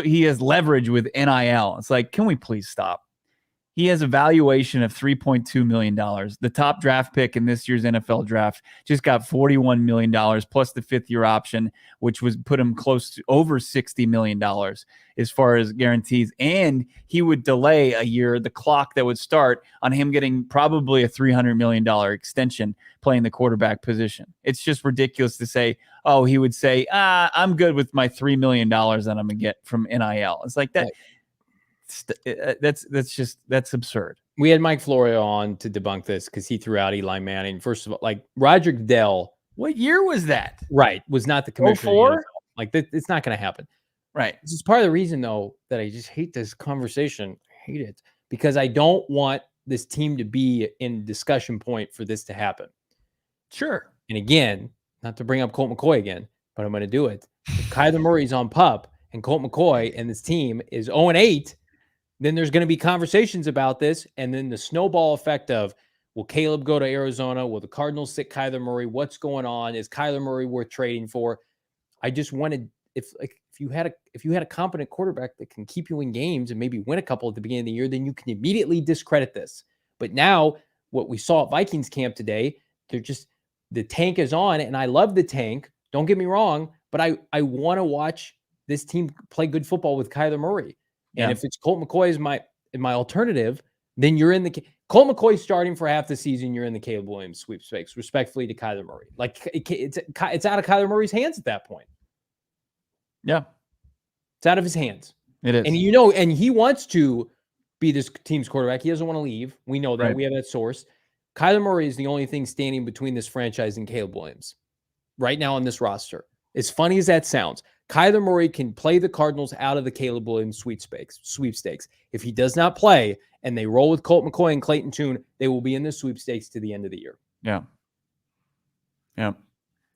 he has leverage with NIL. It's like, can we please stop? He has a valuation of $3.2 million. The top draft pick in this year's NFL draft just got $41 million plus the 5th-year option, which was put him close to over $60 million as far as guarantees. And he would delay a year the clock that would start on him getting probably a $300 million extension playing the quarterback position. It's just ridiculous to say, oh, he would say, I'm good with my $3 million that I'm going to get from NIL. It's like that. That's absurd. We had Mike Florio on to debunk this because he threw out Eli Manning. First of all, like Roger Goodell. What year was that? Right. Was not the commissioner. 04? Like it's not going to happen. Right. This is part of the reason, though, that I just hate this conversation. I hate it because I don't want this team to be in discussion point for this to happen. Sure. And again, not to bring up Colt McCoy again, but I'm going to do it. If Kyler Murray's on PUP and Colt McCoy and this team is 0-8, then there's going to be conversations about this. And then the snowball effect of, will Caleb go to Arizona? Will the Cardinals sit Kyler Murray? What's going on? Is Kyler Murray worth trading for? I just wanted, if you had a competent quarterback that can keep you in games and maybe win a couple at the beginning of the year, then you can immediately discredit this. But now what we saw at Vikings camp today, the tank is on, and I love the tank. Don't get me wrong, but I want to watch this team play good football with Kyler Murray. And if it's Colt McCoy is my alternative, then you're in the Colt McCoy starting for half the season. You're in the Caleb Williams sweepstakes, respectfully to Kyler Murray. Like it's out of Kyler Murray's hands at that point. Yeah, it's out of his hands. It is, and he wants to be this team's quarterback. He doesn't want to leave. We know that. Right. We have that source. Kyler Murray is the only thing standing between this franchise and Caleb Williams right now on this roster. As funny as that sounds, Kyler Murray can play the Cardinals out of the Caleb Williams sweepstakes. If he does not play and they roll with Colt McCoy and Clayton Tune, they will be in the sweepstakes to the end of the year. Yeah. Yeah.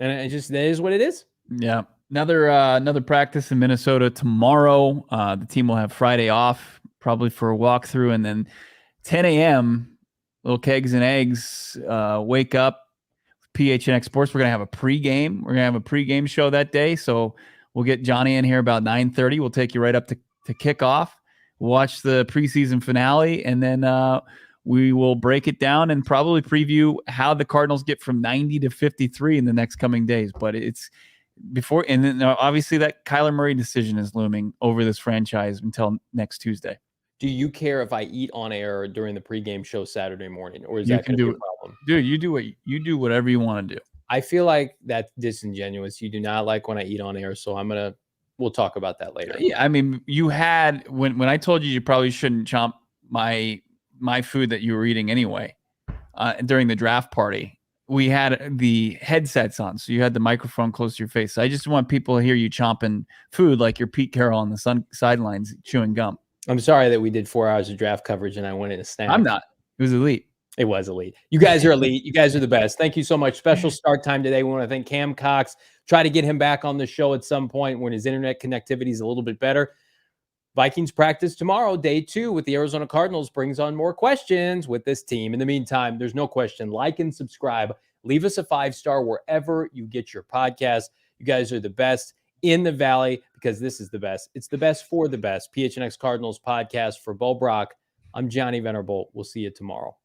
And that is what it is. Yeah. Another practice in Minnesota tomorrow. The team will have Friday off, probably for a walkthrough, and then 10 a.m. Little kegs and eggs. Wake up. PHNX Sports. We're gonna have a pregame. We're gonna have a pregame show that day. So we'll get Johnny in here about 9:30. We'll take you right up to kickoff. We'll watch the preseason finale, and then We will break it down and probably preview how the Cardinals get from 90 to 53 in the next coming days. But it's before, and then obviously that Kyler Murray decision is looming over this franchise until next Tuesday. Do you care if I eat on air during the pregame show Saturday morning, or is You that can going to do be a problem? Dude, you do whatever you want to do. I feel like that's disingenuous. You do not like when I eat on air, so we'll talk about that later. Yeah, I mean, you had when I told you probably shouldn't chomp my food that you were eating anyway during the draft party. We had the headsets on, so you had the microphone close to your face. So I just want people to hear you chomping food like you're Pete Carroll on the sidelines chewing gum. I'm sorry that we did 4 hours of draft coverage and I went in a snack. I'm not. It was elite. It was elite. You guys are elite. You guys are the best. Thank you so much. Special start time today. We want to thank Cam Cox. Try to get him back on the show at some point when his internet connectivity is a little bit better. Vikings practice tomorrow, day 2 with the Arizona Cardinals, brings on more questions with this team. In the meantime, there's no question. Like and subscribe. Leave us a 5-star wherever you get your podcast. You guys are the best in the Valley because this is the best. It's the best for the best. PHNX Cardinals podcast for Bo Brack. I'm Johnny Venerable. We'll see you tomorrow.